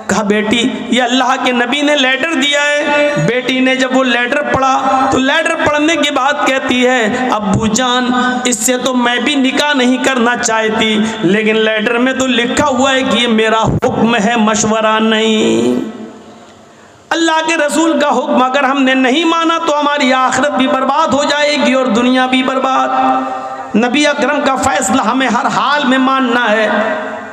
कहा बेटी ये अल्लाह के नबी ने लेटर दिया है। बेटी ने जब वो लेटर पढ़ा तो लेटर पढ़ने के बाद कहती है अब्बू जान इससे तो मैं भी निकाह नहीं करना चाहती, लेकिन लेटर में तो लिखा हुआ है कि ये मेरा हुक्म है, मशवरा नहीं। अल्लाह के रसूल का हुक्म अगर हमने नहीं माना तो हमारी आखिरत भी बर्बाद हो जाएगी और दुनिया भी बर्बाद। नबी अकरम का फैसला हमें हर हाल में मानना है।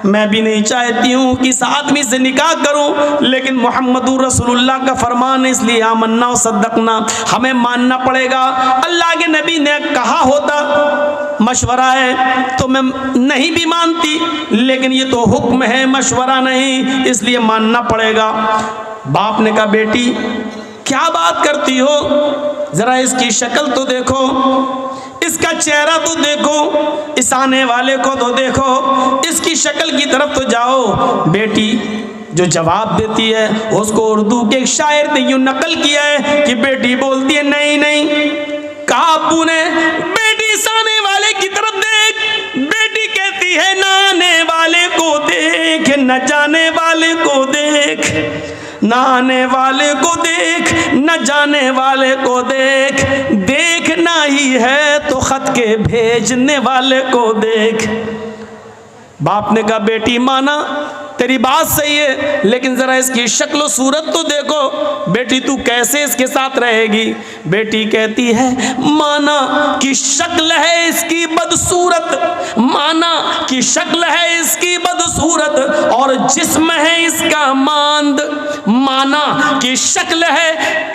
मैं भी नहीं चाहती हूँ कि इस आदमी से निकाह करूँ, लेकिन मोहम्मदुर रसूलुल्लाह का फरमान है, इसलिए आमन्ना व सद्दक़ना, हमें मानना पड़ेगा। अल्लाह के नबी ने कहा होता मशवरा है तो मैं नहीं भी मानती, लेकिन ये तो हुक्म है, मशवरा नहीं, इसलिए मानना पड़ेगा। बाप ने कहा बेटी क्या बात करती हो, ज़रा इसकी शक्ल तो देखो, इसका चेहरा तो देखो, इस आने वाले को तो देखो, इसकी शक्ल की तरफ तो जाओ। बेटी जो जवाब देती है उसको उर्दू के एक शायर ने यूं नकल किया है कि बेटी बोलती है नहीं नहीं। कहा अब्बू ने बेटी इस आने वाले की तरफ देख। बेटी कहती है न आने वाले को देख, न जाने वाले को देख, न आने वाले को देख, न जाने वाले को देख, देखना ही है तो खत के भेजने वाले को देख। बाप ने कहा बेटी माना तेरी बात सही है, लेकिन जरा इसकी शक्ल सूरत तो देखो, बेटी तू कैसे इसके साथ रहेगी। बेटी कहती है माना कि शक्ल है इसकी बदसूरत, माना कि शक्ल है इसकी बदसूरत और जिस्म है इसका मांद, माना कि शक्ल है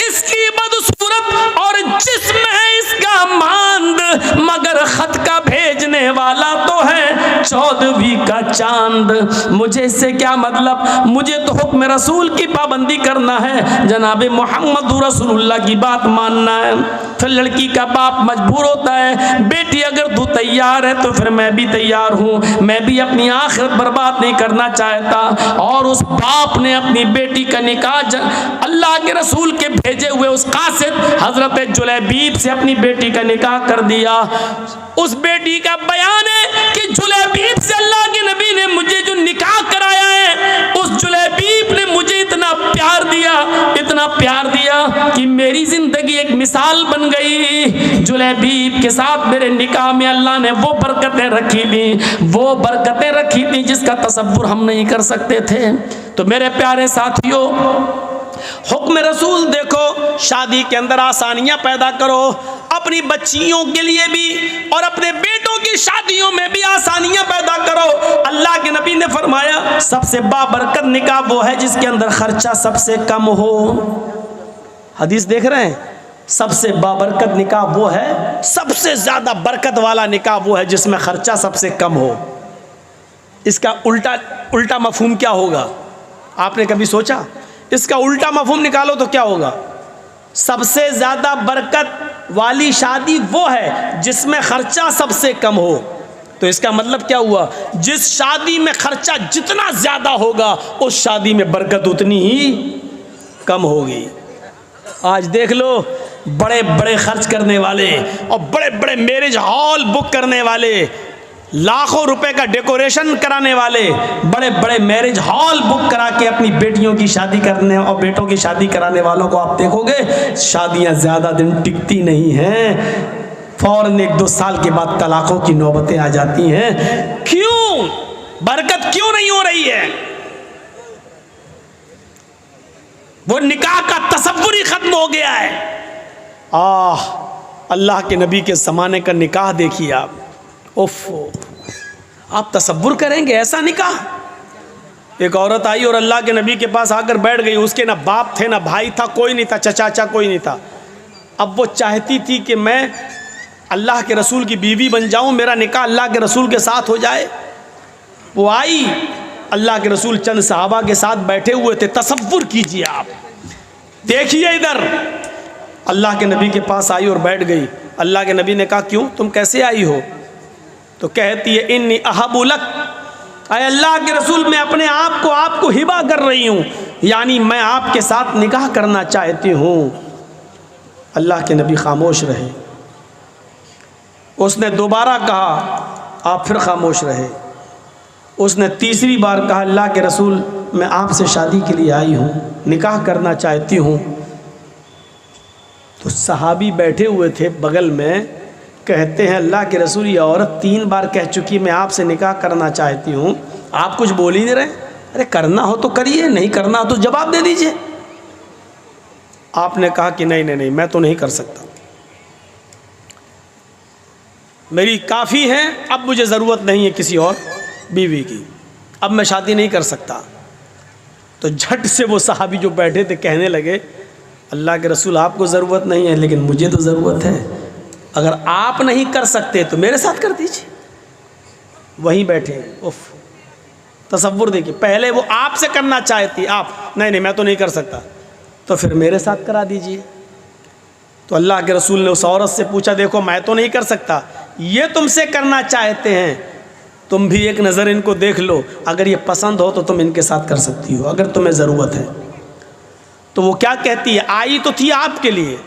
इसकी बदसूरत और जिस्म है इसका मांद, मगर खत का भेजने वाला तो है 14वीं का चांद। मुझे इससे क्या मतलब, मुझे तो हुक्म रसूल की पाबंदी करना है, जनाबे मोहम्मद रसूलुल्लाह की बात मानना है। फिर लड़की का बाप मजबूर होता है बेटी अगर तू तैयार है तो फिर मैं भी तैयार हूँ, मैं भी अपनी आखिरत बर्बाद नहीं करना चाहता। और उस बाप ने अपनी बेटी का निकाह अल्लाह के रसूल के भेजे हुए उस कासिद हजरत जुलैबीब से अपनी बेटी का निकाह कर दिया। उस बेटी का बयान है कि जुलैबीब से अल्लाह के नबी ने मुझे जो निकाह कराया है, उस जुलैबीब ने मुझे इतना प्यार दिया, इतना प्यार दिया कि मेरी जिंदगी एक मिसाल बन गई। जुलैबीब के साथ मेरे निकाह में अल्लाह ने वो बरकतें रखी थी, वो बरकतें रखी थी जिसका तसव्वुर हम नहीं कर सकते थे। तो मेरे प्यारे साथियों, हुक्म रसूल देखो, शादी के अंदर आसानियां पैदा करो, अपनी बच्चियों के लिए भी और अपने बेटों की शादियों में भी आसानियां पैदा करो। अल्लाह के नबी ने फरमाया सबसे बाबरकत निकाह वो है जिसके अंदर खर्चा सबसे कम हो। हदीस देख रहे हैं, सबसे बाबरकत निकाह वो है, सबसे ज्यादा बरकत वाला निकाह वो है जिसमें खर्चा सबसे कम हो। इसका उल्टा मफहूम क्या होगा, आपने कभी सोचा? इसका उल्टा मफहूम निकालो तो क्या होगा? सबसे ज्यादा बरकत वाली शादी वो है जिसमें खर्चा सबसे कम हो। तो इसका मतलब क्या हुआ, जिस शादी में खर्चा जितना ज्यादा होगा उस शादी में बरकत उतनी ही कम होगी। आज देख लो, बड़े बड़े खर्च करने वाले और बड़े बड़े मैरिज हॉल बुक करने वाले लाखों रुपए का डेकोरेशन कराने वाले, बड़े बड़े मैरिज हॉल बुक करा के अपनी बेटियों की शादी करने और बेटों की शादी कराने वालों को आप देखोगे, शादियां ज़्यादा दिन टिकती नहीं हैं, फौरन 1-2 साल के बाद तलाकों की नौबतें आ जाती हैं। क्यों? बरकत क्यों नहीं हो रही है? वो निकाह का तसव्वुर ही खत्म हो गया है। अल्लाह के नबी के ज़माने का निकाह देखिए आप, ओफो, आप तसव्वुर करेंगे ऐसा निकाह? एक औरत आई और अल्लाह के नबी के पास आकर बैठ गई। उसके ना बाप थे, ना भाई था, कोई नहीं था, चाचा कोई नहीं था। अब वो चाहती थी कि मैं अल्लाह के रसूल की बीवी बन जाऊं, मेरा निकाह अल्लाह के रसूल के साथ हो जाए। वो आई, अल्लाह के रसूल चंद सहाबा के साथ बैठे हुए थे। तसव्वुर कीजिए आप, देखिए इधर, अल्लाह के नबी के पास आई और बैठ गई। अल्लाह के नबी ने कहा, क्यों, तुम कैसे आई हो? तो कहती है, इन्नी अहब्बु लक, अय अल्लाह के रसूल, मैं अपने आप को आपको हिबा कर रही हूँ, यानी मैं आपके साथ निकाह करना चाहती हूँ। अल्लाह के नबी खामोश रहे। उसने दोबारा कहा, आप फिर खामोश रहे। उसने तीसरी बार कहा, अल्लाह के रसूल, मैं आपसे शादी के लिए आई हूँ, निकाह करना चाहती हूँ। तो सहाबी बैठे हुए थे बगल में, कहते हैं, अल्लाह के रसूल, ये औरत 3 बार कह चुकी मैं आपसे निकाह करना चाहती हूँ, आप कुछ बोल ही नहीं रहे। अरे करना हो तो करिए, नहीं करना हो तो जवाब दे दीजिए। आपने कहा कि नहीं, मैं तो नहीं कर सकता, मेरी काफ़ी है, अब मुझे ज़रूरत नहीं है किसी और बीवी की, अब मैं शादी नहीं कर सकता। तो झट से वो सहाबी जो बैठे थे कहने लगे, अल्लाह के रसूल, आपको ज़रूरत नहीं है, लेकिन मुझे तो ज़रूरत है। अगर आप नहीं कर सकते तो मेरे साथ कर दीजिए। वहीं बैठे, उफ, तसव्वुर देखिए, पहले वो आपसे करना चाहती, आप नहीं, मैं तो नहीं कर सकता, तो फिर मेरे साथ करा दीजिए। तो अल्लाह के रसूल ने उस औरत से पूछा, देखो मैं तो नहीं कर सकता, ये तुमसे करना चाहते हैं, तुम भी एक नज़र इनको देख लो, अगर ये पसंद हो तो तुम इनके साथ कर सकती हो, अगर तुम्हें ज़रूरत है। तो वो क्या कहती है, आई तो थी आपके लिए,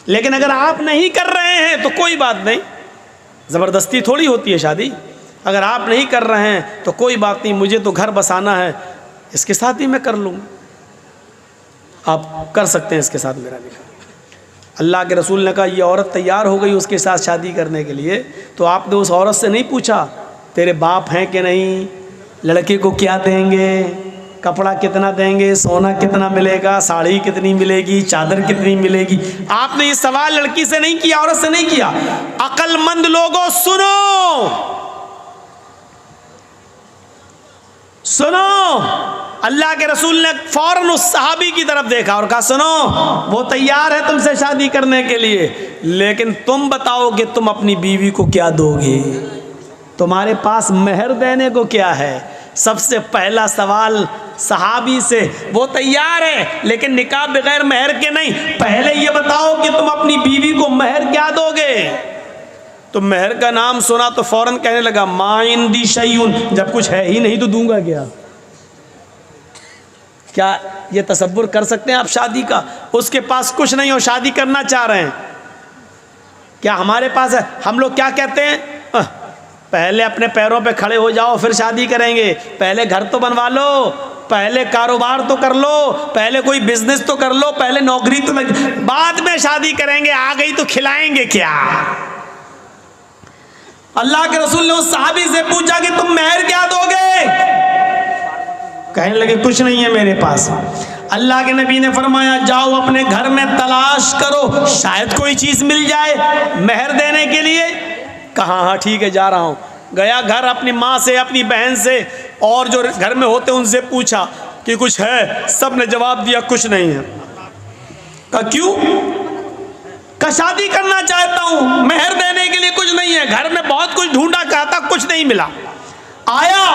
लेकिन अगर आप नहीं कर रहे हैं तो कोई बात नहीं, ज़बरदस्ती थोड़ी होती है शादी। अगर आप नहीं कर रहे हैं तो कोई बात नहीं, मुझे तो घर बसाना है, इसके साथ ही मैं कर लूँगी, आप कर सकते हैं इसके साथ मेरा निकाह। अल्लाह के रसूल ने कहा, ये औरत तैयार हो गई उसके साथ शादी करने के लिए, तो आपने उस औरत से नहीं पूछा तेरे बाप हैं कि नहीं, लड़के को क्या देंगे, कपड़ा कितना देंगे, सोना कितना मिलेगा, साड़ी कितनी मिलेगी, चादर कितनी मिलेगी? आपने ये सवाल लड़की से नहीं किया, औरत से नहीं किया। अक्लमंद लोगों सुनो, अल्लाह के रसूल ने फौरन उस सहाबी की तरफ देखा और कहा, सुनो, वो तैयार है तुमसे शादी करने के लिए, लेकिन तुम बताओ कि तुम अपनी बीवी को क्या दोगे, तुम्हारे पास मेहर देने को क्या है? सबसे पहला सवाल सहाबी से, वो तैयार है लेकिन निकाह बगैर मेहर के नहीं, पहले ये बताओ कि तुम अपनी बीवी को मेहर क्या दोगे? तो मेहर का नाम सुना तो फौरन कहने लगा, मा इंदी शैउन, जब कुछ है ही नहीं तो दूंगा क्या? क्या ये तसव्वुर कर सकते हैं आप शादी का? उसके पास कुछ नहीं हो, शादी करना चाह रहे हैं, क्या हमारे पास है? हम लोग क्या कहते हैं, पहले अपने पैरों पे खड़े हो जाओ फिर शादी करेंगे, पहले घर तो बनवा लो, पहले कारोबार तो कर लो, पहले कोई बिजनेस तो कर लो, पहले नौकरी तो लग, बाद में शादी करेंगे, आ गई तो खिलाएंगे क्या? अल्लाह के रसूल ने उस सहाबी से पूछा कि तुम मेहर क्या दोगे? कहने लगे, कुछ नहीं है मेरे पास। अल्लाह के नबी ने फरमाया, जाओ अपने घर में तलाश करो, शायद कोई चीज मिल जाए मेहर देने के लिए। कहा, हाँ ठीक है, जा रहा हूँ। गया घर, अपनी माँ से, अपनी बहन से और जो घर में होते उनसे पूछा कि कुछ है, सब ने जवाब दिया कुछ नहीं है। कहा क्यों? का शादी करना चाहता हूँ, मेहर देने के लिए कुछ नहीं है, घर में बहुत कुछ ढूंढा, कहता कुछ नहीं मिला। आया,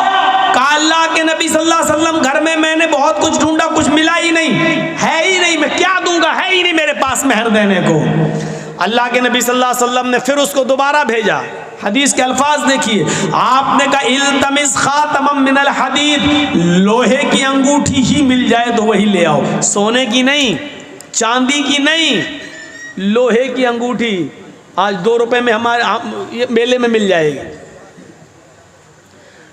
कहा अल्लाह के नबी सल्लल्लाहु अलैहि वसल्लम, घर में मैंने बहुत कुछ ढूंढा, कुछ मिला ही नहीं, है ही नहीं, मैं क्या दूंगा, है ही नहीं मेरे पास मेहर देने को। अल्लाह के नबी सल्लल्लाहु अलैहि वसल्लम ने फिर उसको दोबारा भेजा। हदीस के अल्फाज देखिए, आपने कहा, इल्तमिस खातमम मिनल हदीद, लोहे की अंगूठी ही मिल जाए तो वही ले आओ, सोने की नहीं, चांदी की नहीं, लोहे की अंगूठी। आज 2 रुपए में हमारे ये मेले में मिल जाएगी।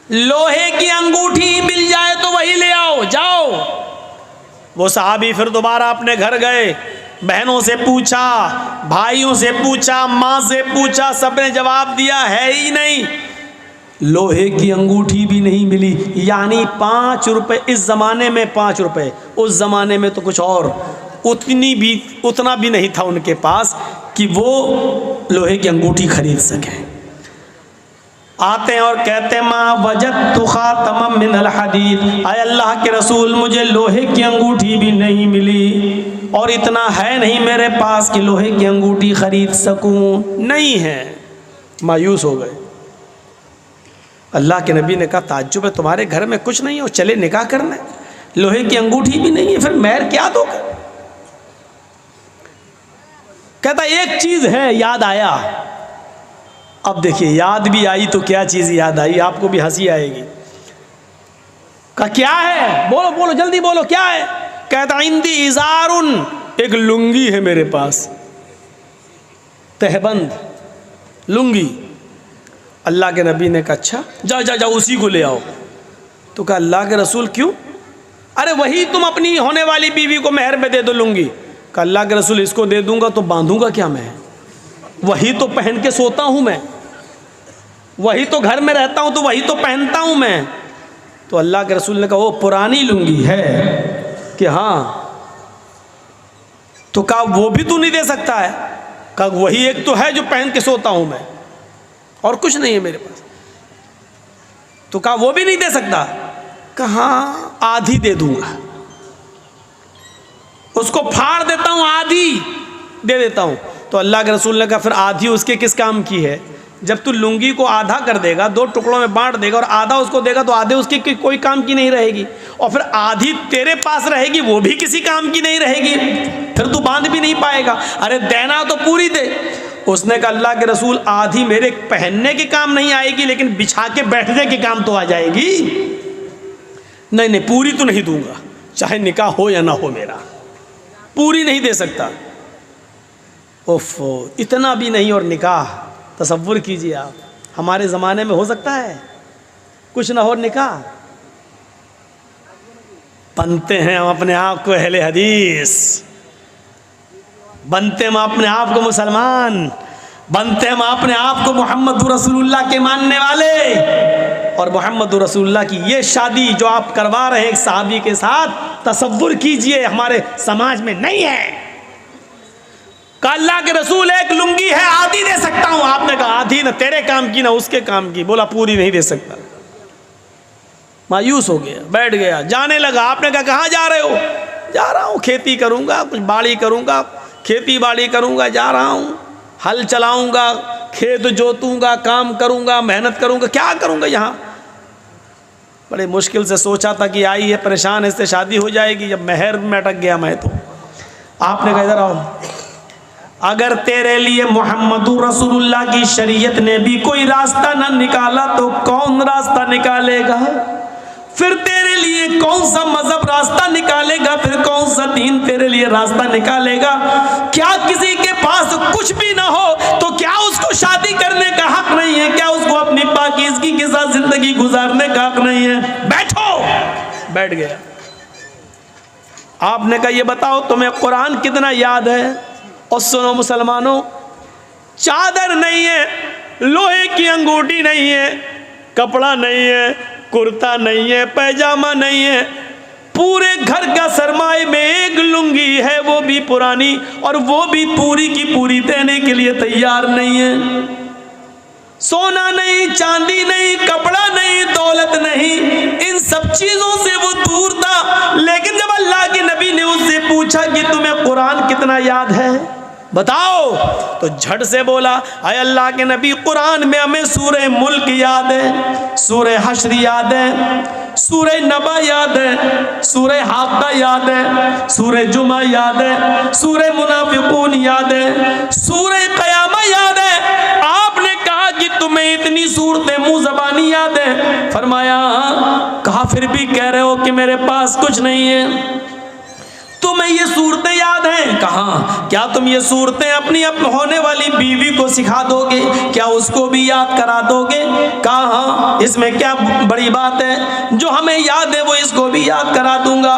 लोहे की अंगूठी मिल जाए तो वही ले आओ, जाओ। वो सहाबी फिर दोबारा अपने घर गए, बहनों से पूछा, भाइयों से पूछा, माँ से पूछा, सबने जवाब दिया है ही नहीं, लोहे की अंगूठी भी नहीं मिली। यानी 5 रुपए, इस ज़माने में 5 रुपए, उस ज़माने में तो कुछ और, उतना भी नहीं था उनके पास कि वो लोहे की अंगूठी खरीद सकें। आते हैं और कहते हैं माँ वजदतु खातमम मिनल हदीद, आए अल्लाह के रसूल मुझे लोहे की अंगूठी भी नहीं मिली और इतना है नहीं मेरे पास कि लोहे की अंगूठी खरीद सकूं, नहीं है। मायूस हो गए। अल्लाह के नबी ने कहा ताज्जुब है, तुम्हारे घर में कुछ नहीं हो, चले निकाह करना, लोहे की अंगूठी भी नहीं है, फिर महर क्या दोगे? कहता एक चीज़ है, याद आया। अब देखिए याद भी आई तो क्या चीज़ याद आई, आपको भी हंसी आएगी। कहा क्या है? बोलो बोलो जल्दी बोलो, क्या है? कहता इंदी इजारुन, एक लुंगी है मेरे पास, तहबंद लुंगी। अल्लाह के नबी ने कहा अच्छा जाओ जाओ जाओ उसी को ले आओ। तो कहा अल्लाह के रसूल क्यों? अरे वही तुम अपनी होने वाली बीवी को मेहर में दे दो लुंगी। कहा अल्लाह के रसूल इसको दे दूंगा तो बांधूंगा क्या मैं? वही तो पहन के सोता हूँ मैं, वही तो घर में रहता हूँ तो वही तो पहनता हूँ मैं। तो अल्लाह के रसूल ने कहा वो पुरानी लुंगी है कि हाँ। तो कहा वो भी तू नहीं दे सकता है? कहा वही एक तो है जो पहन के सोता हूँ मैं, और कुछ नहीं है मेरे पास। तो कहा वो भी नहीं दे सकता? कहा आधी दे दूंगा, उसको फाड़ देता हूँ, आधी दे देता हूँ। तो अल्लाह के रसूल ने कहा फिर आधी उसके किस काम की है? जब तू लुंगी को आधा कर देगा, 2 टुकड़ों में बांट देगा और आधा उसको देगा तो आधे उसकी कोई काम की नहीं रहेगी, और फिर आधी तेरे पास रहेगी वो भी किसी काम की नहीं रहेगी, फिर तू बांध भी नहीं पाएगा। अरे देना तो पूरी दे। उसने कहा अल्लाह के रसूल आधी मेरे पहनने के काम नहीं आएगी लेकिन बिछा के बैठने के काम तो आ जाएगी। नहीं नहीं पूरी तो नहीं दूंगा, चाहे निकाह हो या ना हो, मेरा पूरी नहीं दे सकता। ओफो, इतना भी नहीं और निकाह। तसव्वुर कीजिए आप, हमारे ज़माने में हो सकता है कुछ ना हो निकाह? बनते हैं हम अपने आप को अहले हदीस, बनते हम अपने आप को मुसलमान, बनते हम अपने आप को मोहम्मद रसूलुल्लाह के मानने वाले। और मोहम्मद रसूलुल्लाह की ये शादी जो आप करवा रहे हैं एक सहाबी के साथ, तसव्वुर कीजिए हमारे समाज में नहीं है। कहा अल्लाह के रसूल एक लुंगी है आधी दे सकता हूं। आपने कहा आधी ना तेरे काम की ना उसके काम की, बोला पूरी नहीं दे सकता। मायूस हो गया, बैठ गया, जाने लगा। आपने कहा कहाँ जा रहे हो? जा रहा हूँ खेती करूँगा, कुछ बाड़ी करूँगा, खेती बाड़ी करूँगा, जा रहा हूँ, हल चलाऊँगा, खेत जोतूँगा, काम करूँगा, मेहनत करूँगा, क्या करूँगा यहाँ? बड़े मुश्किल से सोचा था कि आई है परेशान, इससे शादी हो जाएगी, जब महर में अटक गया मैं तो। आपने कहा इधर आओ, अगर तेरे लिए मोहम्मद रसूलुल्लाह की शरीयत ने भी कोई रास्ता न निकाला तो कौन रास्ता निकालेगा? फिर तेरे लिए कौन सा मजहब रास्ता निकालेगा? फिर कौन सा दीन तेरे लिए रास्ता निकालेगा? क्या किसी के पास कुछ भी ना हो तो क्या उसको शादी करने का हक नहीं है? क्या उसको अपनी पाकीज़गी के साथ जिंदगी गुजारने का हक नहीं है? बैठो। बैठ गया। आपने कहा ये बताओ तुम्हें कुरान कितना याद है? और सुनो मुसलमानों, चादर नहीं है, लोहे की अंगूठी नहीं है, कपड़ा नहीं है, कुर्ता नहीं है, पैजामा नहीं है, पूरे घर का सरमाए में एक लुंगी है, वो भी पुरानी, और वो भी पूरी की पूरी देने के लिए तैयार नहीं है। सोना नहीं, चांदी नहीं, कपड़ा नहीं, दौलत नहीं, इन सब चीजों से वो दूर था। लेकिन जब अल्लाह के नबी ने उससे पूछा कि तुम्हें कुरान कितना याद है बताओ, तो झट से बोला अय अल्लाह के नबी कुरान में हमें सूरह मुल्क याद है, सूरह हश्र याद है, सूरह नबा याद है, सूरह हाक़ा याद है, सूरह जुमा याद है, सूरह मुनाफिकून याद है, सूरह क़यामा याद है। आपने कहा कि तुम्हें इतनी सूरतें मुँह ज़बानी याद है? फरमाया कहा फिर भी कह रहे हो कि मेरे पास कुछ नहीं है? तुम्हें ये सूरतें याद हैं? कहाँ? क्या तुम ये सूरतें अपनी होने वाली बीवी को सिखा दोगे? क्या उसको भी याद करा दोगे? कहाँ? इसमें क्या बड़ी बात है, जो हमें याद है वो इसको भी याद करा दूंगा।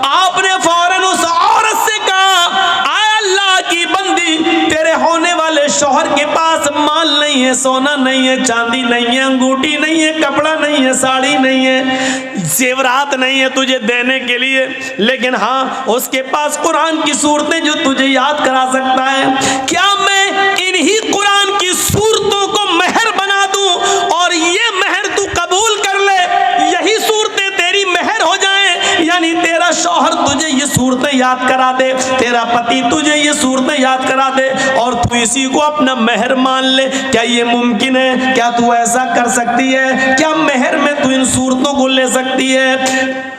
आपने फौरन उस औरत से कहा, आय अल्लाह की बंदी, तेरे होने वाले शौहर के पास माल नहीं है, सोना नहीं है, चांदी नहीं है, अंगूठी नहीं है, कपड़ा नहीं है, साड़ी नहीं है, जेवरात नहीं है तुझे देने के लिए, लेकिन हाँ उसके पास कुरान की सूरतें जो तुझे याद करा सकता है। क्या मैं इन्हीं कुरान की सूरतों को मेहर बना दूं और ये मेहर तू कबूल कर ले, यही सूरतें तेरी मेहर हो जाएं, यानी तेरा शौहर तुझे ये सूरतें याद करा दे, तेरा पति तुझे ये सूरतें याद करा दे और तू इसी को अपना मेहर मान ले। क्या ये मुमकिन है? क्या तू ऐसा कर सकती है? क्या मेहर में तू इन सूरतों को ले सकती है?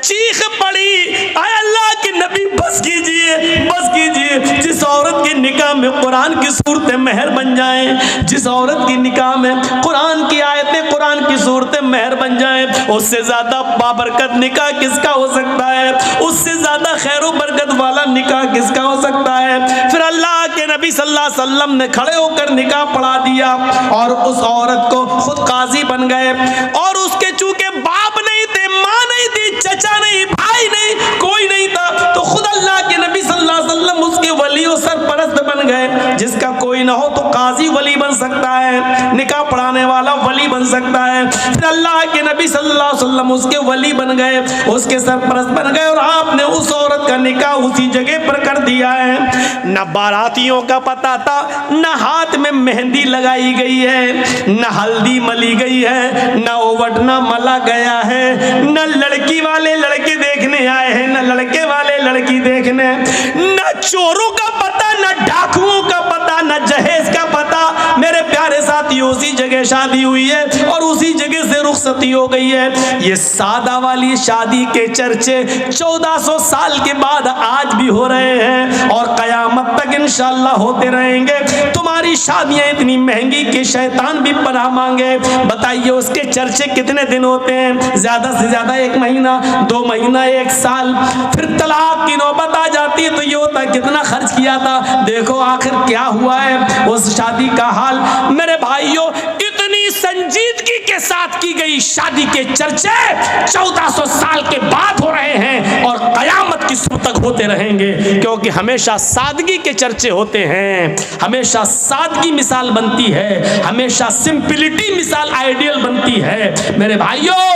चीख पड़ी, आय अल्लाह के नबी बस कीजिए, बस कीजिए। जिस औरत के निकाह में कुरान की सूरतें मेहर बन जाएं, जिस औरत की निकाह में कुरान की आयतें, कुरान की सूरतें मेहर बन जाएं, उससे ज्यादा बाबरकत निकाह किसका हो सकता है? उससे ज्यादा खैर बरकत वाला निकाह किसका हो सकता है? फिर अल्लाह के नबी सल्लल्लाहु अलैहि वसल्लम ने खड़े होकर निकाह पढ़ा दिया और उस औरत को खुद काजी बन गए। और उसके चूंकि बाप नहीं थे, माँ नहीं थी, चचा नहीं, भाई नहीं, कोई नहीं था, तो खुद अल्लाह के नबी सल्लल्लाहु अलैहि वसल्लम उसके वली और सरपरस्त बन गए। जिसका कोई ना हो तो काजी वली बन सकता है, निकाह पढ़ाने वाला वली बन सकता है। फिर अल्लाह के नबी सल्लल्लाहु अलैहि वसल्लम उसके वली बन गए, उसके सरपरस्त बन गए और आपने उस औरत का निकाह उसी जगह पर कर दिया है। न बारातियों का पता था, न हाथ में मेहंदी लगाई गई है, न हल्दी मली गई है, न ओवटना मला गया है, न लड़की वाले लड़के देखने आए हैं, न लड़के वाले लड़की देखने, न चोरों का पता, न डाकुओं का पता, न जहेज का पता। मेरे प्यारे साथियों, उसी जगह शादी हुई है और उसी जगह से रुखसती हो गई है। ये सादा वाली शादी के चर्चे 1400 साल के बाद आज भी हो रहे हैं और कयामत तक इंशाअल्लाह होते रहेंगे। तुम्हारी शादियां इतनी महंगी कि शैतान भी पनाह मांगे। बताइए उसके चर्चे कितने दिन होते हैं? ज्यादा से ज्यादा 1 महीना, 2 महीना, 1 साल। फिर तलाक की नौबत आ जाती है तो ये होता है कितना खर्च किया था, देखो आखिर क्या हुआ है उस शादी का हाल। मेरे भाइयों, इतनी संजीदगी के साथ की गई शादी के चर्चे 1400 साल के बाद हो रहे हैं और कयामत की सूरत तक होते रहेंगे, क्योंकि हमेशा सादगी के चर्चे होते हैं, हमेशा सादगी मिसाल बनती है, हमेशा सिंपलिटी मिसाल आइडियल बनती है। मेरे भाइयों,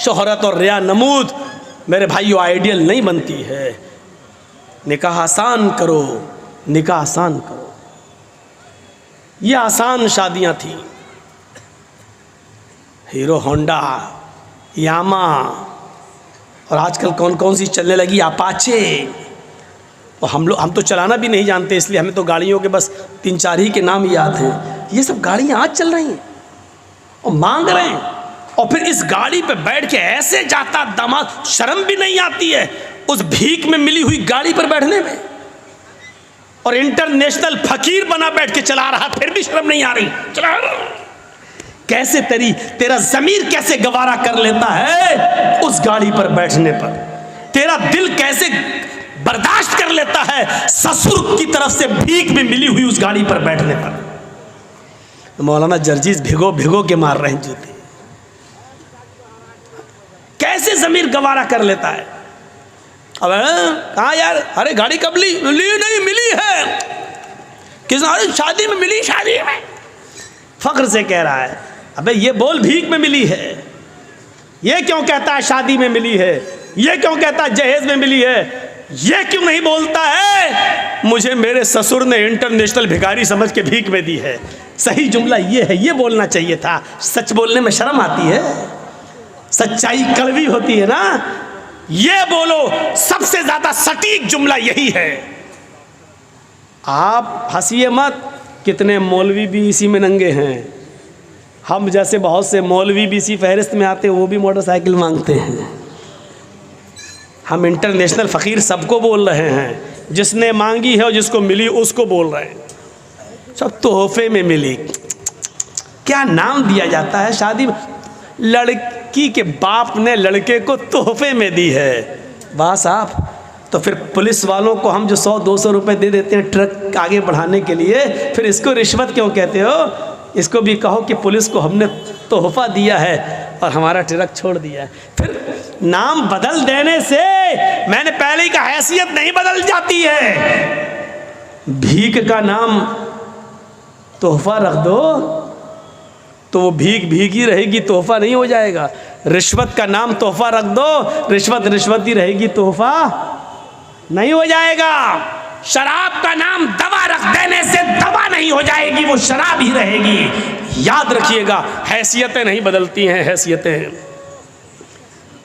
शोहरत और रिया नमूद मेरे भाइयों आइडियल नहीं बनती है। निकाह आसान करो, निकाह आसान करो। ये आसान शादियां थी। हीरो होंडा, यामा और आजकल कौन कौन सी चलने लगी, अपाचे। और हम तो चलाना भी नहीं जानते, इसलिए हमें तो गाड़ियों के बस 3-4 ही के नाम याद हैं। ये सब गाड़ियाँ आज चल रही हैं और मांग रहे हैं, और फिर इस गाड़ी पे बैठ के ऐसे जाता दामाद, शर्म भी नहीं आती है उस भीख में मिली हुई गाड़ी पर बैठने में। और इंटरनेशनल फकीर बना बैठ के चला रहा, फिर भी शर्म नहीं आ रही, चला कैसे तेरा ज़मीर कैसे गवारा कर लेता है उस गाड़ी पर बैठने पर? तेरा दिल कैसे बर्दाश्त कर लेता है ससुर की तरफ से भीख में मिली हुई उस गाड़ी पर बैठने पर? मौलाना जर्जीज भिगो भिगो के मार रहे हैं जूते। कैसे ज़मीर गवारा कर लेता है? अब कहाँ यार, अरे गाड़ी कब ली? नहीं मिली है। किस शादी में मिली, शादी में। फख्र से कह रहा है, अबे ये बोल भीख में मिली है, ये क्यों कहता है शादी में मिली है, ये क्यों कहता है जहेज में मिली है, ये क्यों नहीं बोलता है मुझे मेरे ससुर ने इंटरनेशनल भिखारी समझ के भीख में दी है? सही जुमला ये है, ये बोलना चाहिए था। सच बोलने में शर्म आती है, सच्चाई कड़वी होती है ना। ये बोलो, सबसे ज्यादा सटीक जुमला यही है। आप हंसिए मत, कितने मौलवी भी इसी में नंगे हैं। हम जैसे बहुत से मौलवी भी इसी फहरिस्त में आते हैं, वो भी मोटरसाइकिल मांगते हैं। हम इंटरनेशनल फ़कीर सबको बोल रहे हैं, जिसने मांगी है और जिसको मिली उसको बोल रहे हैं। सब तोहफे में मिली। क्या नाम दिया जाता है शादी में? लड़की के बाप ने लड़के को तोहफे में दी है। वाह साहब, तो फिर पुलिस वालों को हम जो 100-200 रुपए दे देते हैं ट्रक आगे बढ़ाने के लिए, फिर इसको रिश्वत क्यों कहते हो? इसको भी कहो कि पुलिस को हमने तोहफा दिया है और हमारा ट्रक छोड़ दिया है। फिर नाम बदल देने से मैंने पहले ही कहा हैसियत नहीं बदल जाती है। भीख का नाम तोहफा रख दो तो वो भीख भीख ही रहेगी, तोहफा नहीं हो जाएगा। रिश्वत का नाम तोहफा रख दो, रिश्वत रिश्वत ही रहेगी, तोहफा नहीं हो जाएगा। शराब का नाम दवा रख देने से दवा नहीं हो जाएगी, वो शराब ही रहेगी। याद रखिएगा, हैसियतें नहीं बदलती हैं, हैसियतें।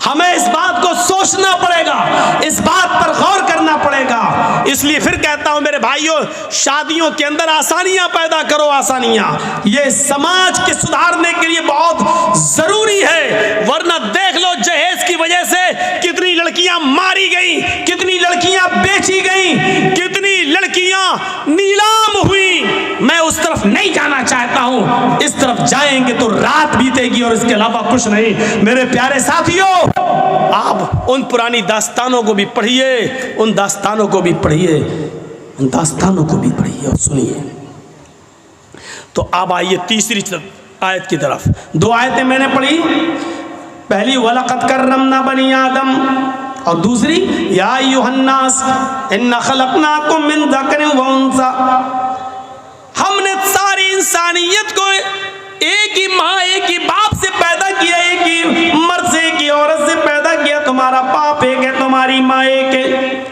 हमें इस बात को सोचना पड़ेगा, इस बात पर गौर करना पड़ेगा। इसलिए फिर कहता हूं मेरे भाइयों, शादियों के अंदर आसानियां पैदा करो, आसानियां। ये समाज के सुधारने के लिए बहुत जरूरी है। वरना देख लो जहेज की वजह से कितनी लड़कियां मारी गई, कितनी लड़कियां बेची गई, कितनी लड़कियां नीलाम हुई। मैं उस तरफ नहीं जाना चाहता हूं। इस तरफ जाएंगे तो रात बीतेगी और इसके अलावा कुछ नहीं। मेरे प्यारे साथियों, आप उन पुरानी दास्तानों को भी पढ़िए, उन दास्तानों को भी पढ़िए, उन दास्तानों को भी पढ़िए और सुनिए। तो अब आइए तीसरी आयत की तरफ। 2 आयतें मैंने पढ़ी, पहली वलक़द कर्रमना बनी आदम और दूसरी या अय्युहन्नास इन्ना खलक़नाकुम मिन ज़करिन व उन्सा। हमने सारी इंसानियत को एक ही माँ एक ही बाप से पैदा किया, एक ही मर्द से एक ही औरत से पैदा किया। तुम्हारा बाप एक है, तुम्हारी माँ एक है,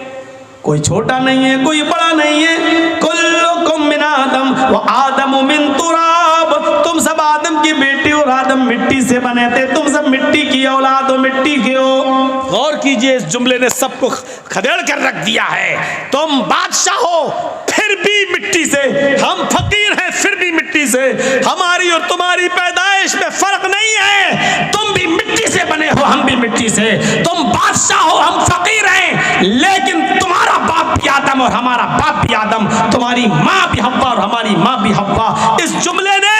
कोई छोटा नहीं है, कोई बड़ा नहीं है। कुल्लुकुम मिन आदम व आदम मिन तुराब। तुम सब आदम की बेटी और आदम मिट्टी से बने थे, तुम सब मिट्टी की औलाद हो, मिट्टी के हो। गौर कीजिए, इस जुमले ने सबको खदेड़ कर रख दिया है। तुम बादशाह हो फिर भी मिट्टी से, हम फकीर हैं फिर भी मिट्टी से। हमारी और तुम्हारी पैदाइश में फर्क नहीं है। तुम भी मिट्टी से बने हो, हम भी मिट्टी से। तुम बादशाह हो, हम फकीर हैं, लेकिन तुम्हारा बाप भी आदम और हमारा बाप भी आदम, तुम्हारी माँ भी हव्वा और हमारी माँ भी हव्वा। इस जुमले ने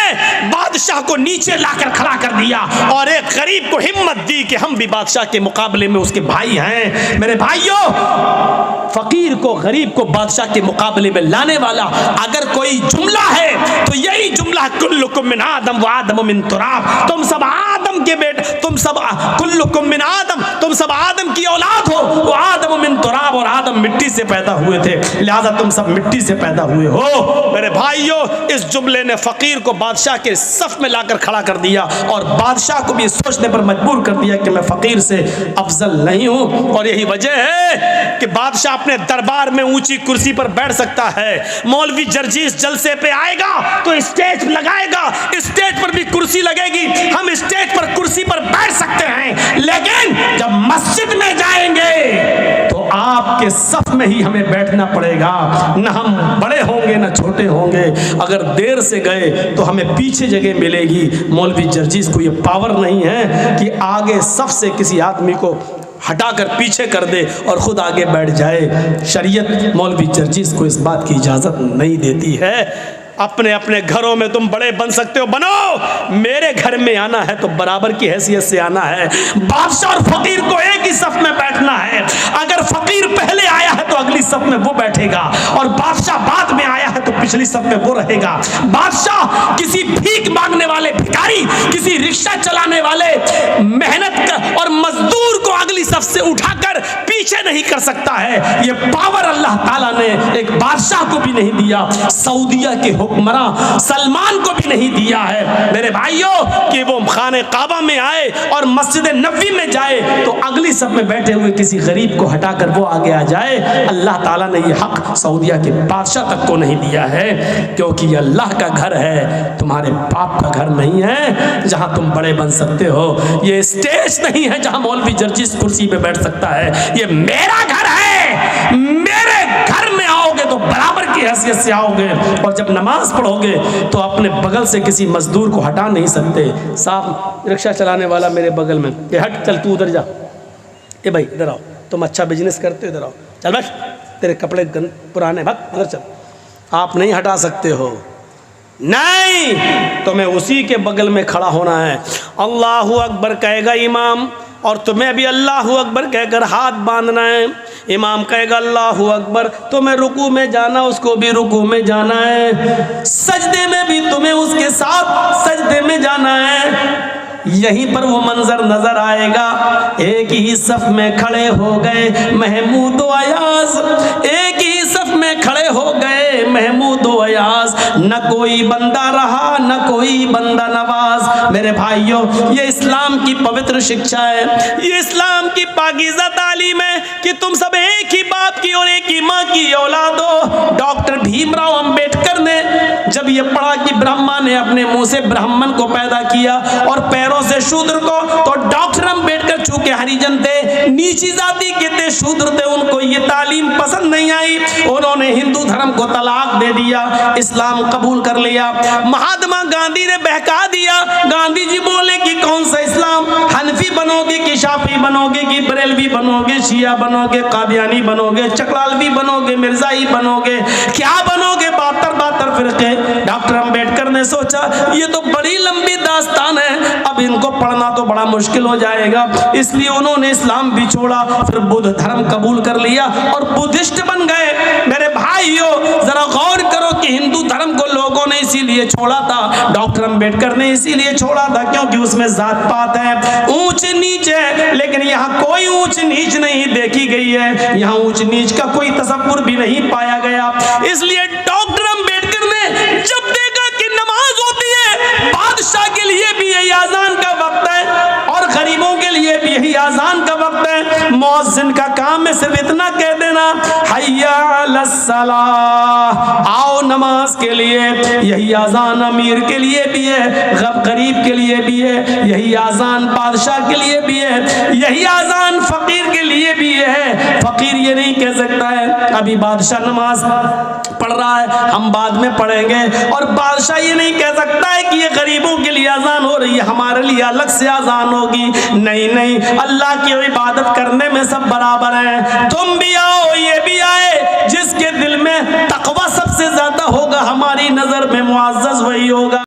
बादशाह को नीचे लाकर खड़ा कर दिया और एक गरीब को हिम्मत दी कि हम भी बादशाह के मुकाबले में उसके भाई हैं। मेरे भाइयों, फकीर को गरीब को बादशाह के मुकाबले में लाने वाला अगर कोई जुमला है तो यही जुमला, कुल्लुकुम मिन आदम व आदम मिन तुराब। तुम सब आदम के बेटे, तुम सब कुल्लुकुम मिन आदम, तुम सब आदम की औलाद हो। वो आदम मिन तुराब, और आदम मिट्टी से पैदा हुए थे, लिहाजा तुम सब मिट्टी से पैदा हुए हो। मेरे भाइयों, इस जुमले ने फकीर को बादशाह के सफ में लाकर खड़ा कर दिया और बादशाह को भी सोचने पर मजबूर कर दिया कि मैं फकीर से अफजल नहीं हूं। और यही वजह है कि बादशाह अपने दरबार में ऊंची कुर्सी पर बैठ सकता है। मौलवी जर्जीस जलसे पे आएगा तो स्टेज लगाएगा, स्टेज पर भी कुर्सी लगेगी, हम स्टेज पर कुर्सी पर बैठ सकते हैं। लेकिन जब मस्जिद में जाएंगे तो आपके सफ में ही हमें बैठना पड़ेगा। न हम बड़े होंगे न छोटे होंगे, अगर देर से गए तो हमें पीछे जगह मिलेगी। मौलवी जर्जीस को ये पावर नहीं है कि आगे सफ से किसी आदमी को हटाकर पीछे कर दे और खुद आगे बैठ जाए। शरीयत मौलवी जर्जीस को इस बात की इजाजत नहीं देती है। अपने अपने घरों में तुम बड़े बन सकते हो, बनो। मेरे घर में आना है तो बराबर की हैसियत से आना है। बादशाह और फकीर को एक ही सफ में बैठना है। अगर फकीर पहले आया है तो अगली सफ में वो बैठेगा और बादशाह बाद में आया है तो पिछली सफ में वो रहेगा। बादशाह किसी भीख मांगने वाले भिखारी, किसी रिक्शा चलाने वाले मेहनत और मजदूर को अगली सफ से उठाकर पीछे नहीं कर सकता है। ये पावर अल्लाह ताला ने एक बादशाह को भी नहीं दिया, सऊदिया के हुक्मरान सलमान को भी नहीं दिया है। मेरे भाइयों, कि वो खाने काबा में आए और मस्जिद नबवी में जाए तो अगली सब में बैठे हुए किसी गरीब को हटाकर वो आगे आ जाए। अल्लाह ताला ने ये हक सऊदिया के बादशाह तक को नहीं दिया है, क्योंकि ये अल्लाह का घर है, तुम्हारे बाप का घर नहीं है जहां तुम बड़े बन सकते हो। ये स्टेज नहीं है जहां मौलवी जर्जीस कुर्सी पे बैठ सकता है। ये मेरा घर है, मेरे घर में आओगे तो बराबर की हैसियत से आओगे। और जब नमाज पढ़ोगे तो अपने बगल से किसी मजदूर को हटा नहीं सकते। साहब रिक्शा चलाने वाला मेरे बगल में, ये हट, चल तू उधर जा, ए भाई इधर आओ, तुम अच्छा बिजनेस करते हो, इधर आओ, चल बैठ, तेरे कपड़े पुराने, भाग उधर चल। आप नहीं हटा सकते हो, नहीं, तुम्हें उसी के बगल में खड़ा होना है। अल्लाहू अकबर कहेगा इमाम, और तुम्हें भी अल्लाह अकबर कहकर हाथ बांधना है। इमाम कहेगा अल्लाह अकबर, तुम्हें रुकू में जाना, उसको भी रुकू में जाना है, सजदे में भी तुम्हें उसके साथ सजदे में जाना है। यहीं पर वो मंजर नजर आएगा, एक ही सफ में खड़े हो गए महमूद व अयाज, एक ही सफ में खड़े हो गए महमूद व अयाज, न कोई बंदा रहा न कोई बंदा नवाज। मेरे भाइयों, ये इस्लाम की पवित्र शिक्षा है, ये इस्लाम की पाकीज़ा तालीम है कि तुम सब एक ही बाप की और एक ही माँ की औलाद हो। डॉक्टर भीमराव अंबेडकर ने जब ये पढ़ा कि ब्रह्मा ने अपने मुंह से ब्राह्मण को पैदा किया और पैरों से शूद्र को, तो डॉक्टर अंबेडकर चूंकि हरिजन थे, नीची जाति के थे, शूद्र थे, उनको ये तालीम पसंद नहीं आई, उन्होंने हिंदू धर्म को तलाक दे दिया, इस्लाम कबूल कर लिया। महात्मा गांधी ने बहका दिया, गांधी जी बोले कि कौन सा इस्लाम, हनफी बनोगे कि शाफी बनोगे कि बरेलवी बनोगे, शिया बनोगे, कादियानी बनोगे, चकलालवी बनोगे, मिर्जाई बनोगे, क्या बनोगे, 72 फिरके। डॉक्टर अंबेडकर ने सोचा ये तो बड़ी लंबी दास्तान है, अब इनको पढ़ना तो बड़ा मुश्किल हो जाएगा, इसलिए उन्होंने इस्लाम भी छोड़ा, फिर बुद्ध धर्म कबूल कर लिया और बुद्धिस्ट बन गए। मेरे भाइयों, जरा गौर करो कि हिंदू धर्म को लोगों ने इसीलिए छोड़ा था, डॉक्टर अंबेडकर ने इसीलिए छोड़ा था क्योंकि उसमें जात पात है, ऊंच नीच है, लेकिन यहाँ कोई ऊंच नीच नहीं देखी गई है, यहाँ ऊंच नीच का कोई तसव्वुर भी नहीं पाया गया। इसलिए डॉक्टर अंबेडकर ने जब देखा कि नमाज होती है, बादशाह के लिए भी यही आजान का वक्त है और गरीबों के लिए भी यही आजान का वक्त है, मुअज्जिन का काम है सिर्फ इतना कह देना, हय्या अलस्सलाह, आओ नमाज के लिए। यही आजान अमीर के लिए भी है, गरीब के लिए भी है, यही आजान बादशाह के लिए भी है, यही आजान फकीर के लिए भी है। फकीर ये नहीं कह सकता है अभी बादशाह नमाज पढ़ रहा है, हम बाद में पढ़ेंगे, और बादशाह ये नहीं कह सकता है कि ये गरीबों के लिए आजान हो रही है, हमारे लिए अलग से आजान होगी। नहीं नहीं, अल्लाह की इबादत करने में सब बराबर हैं। तुम भी आओ, ये भी आए, जिसके दिल में तकवा सबसे ज्यादा होगा, हमारी नजर में मुअज़्ज़ज़ वही होगा।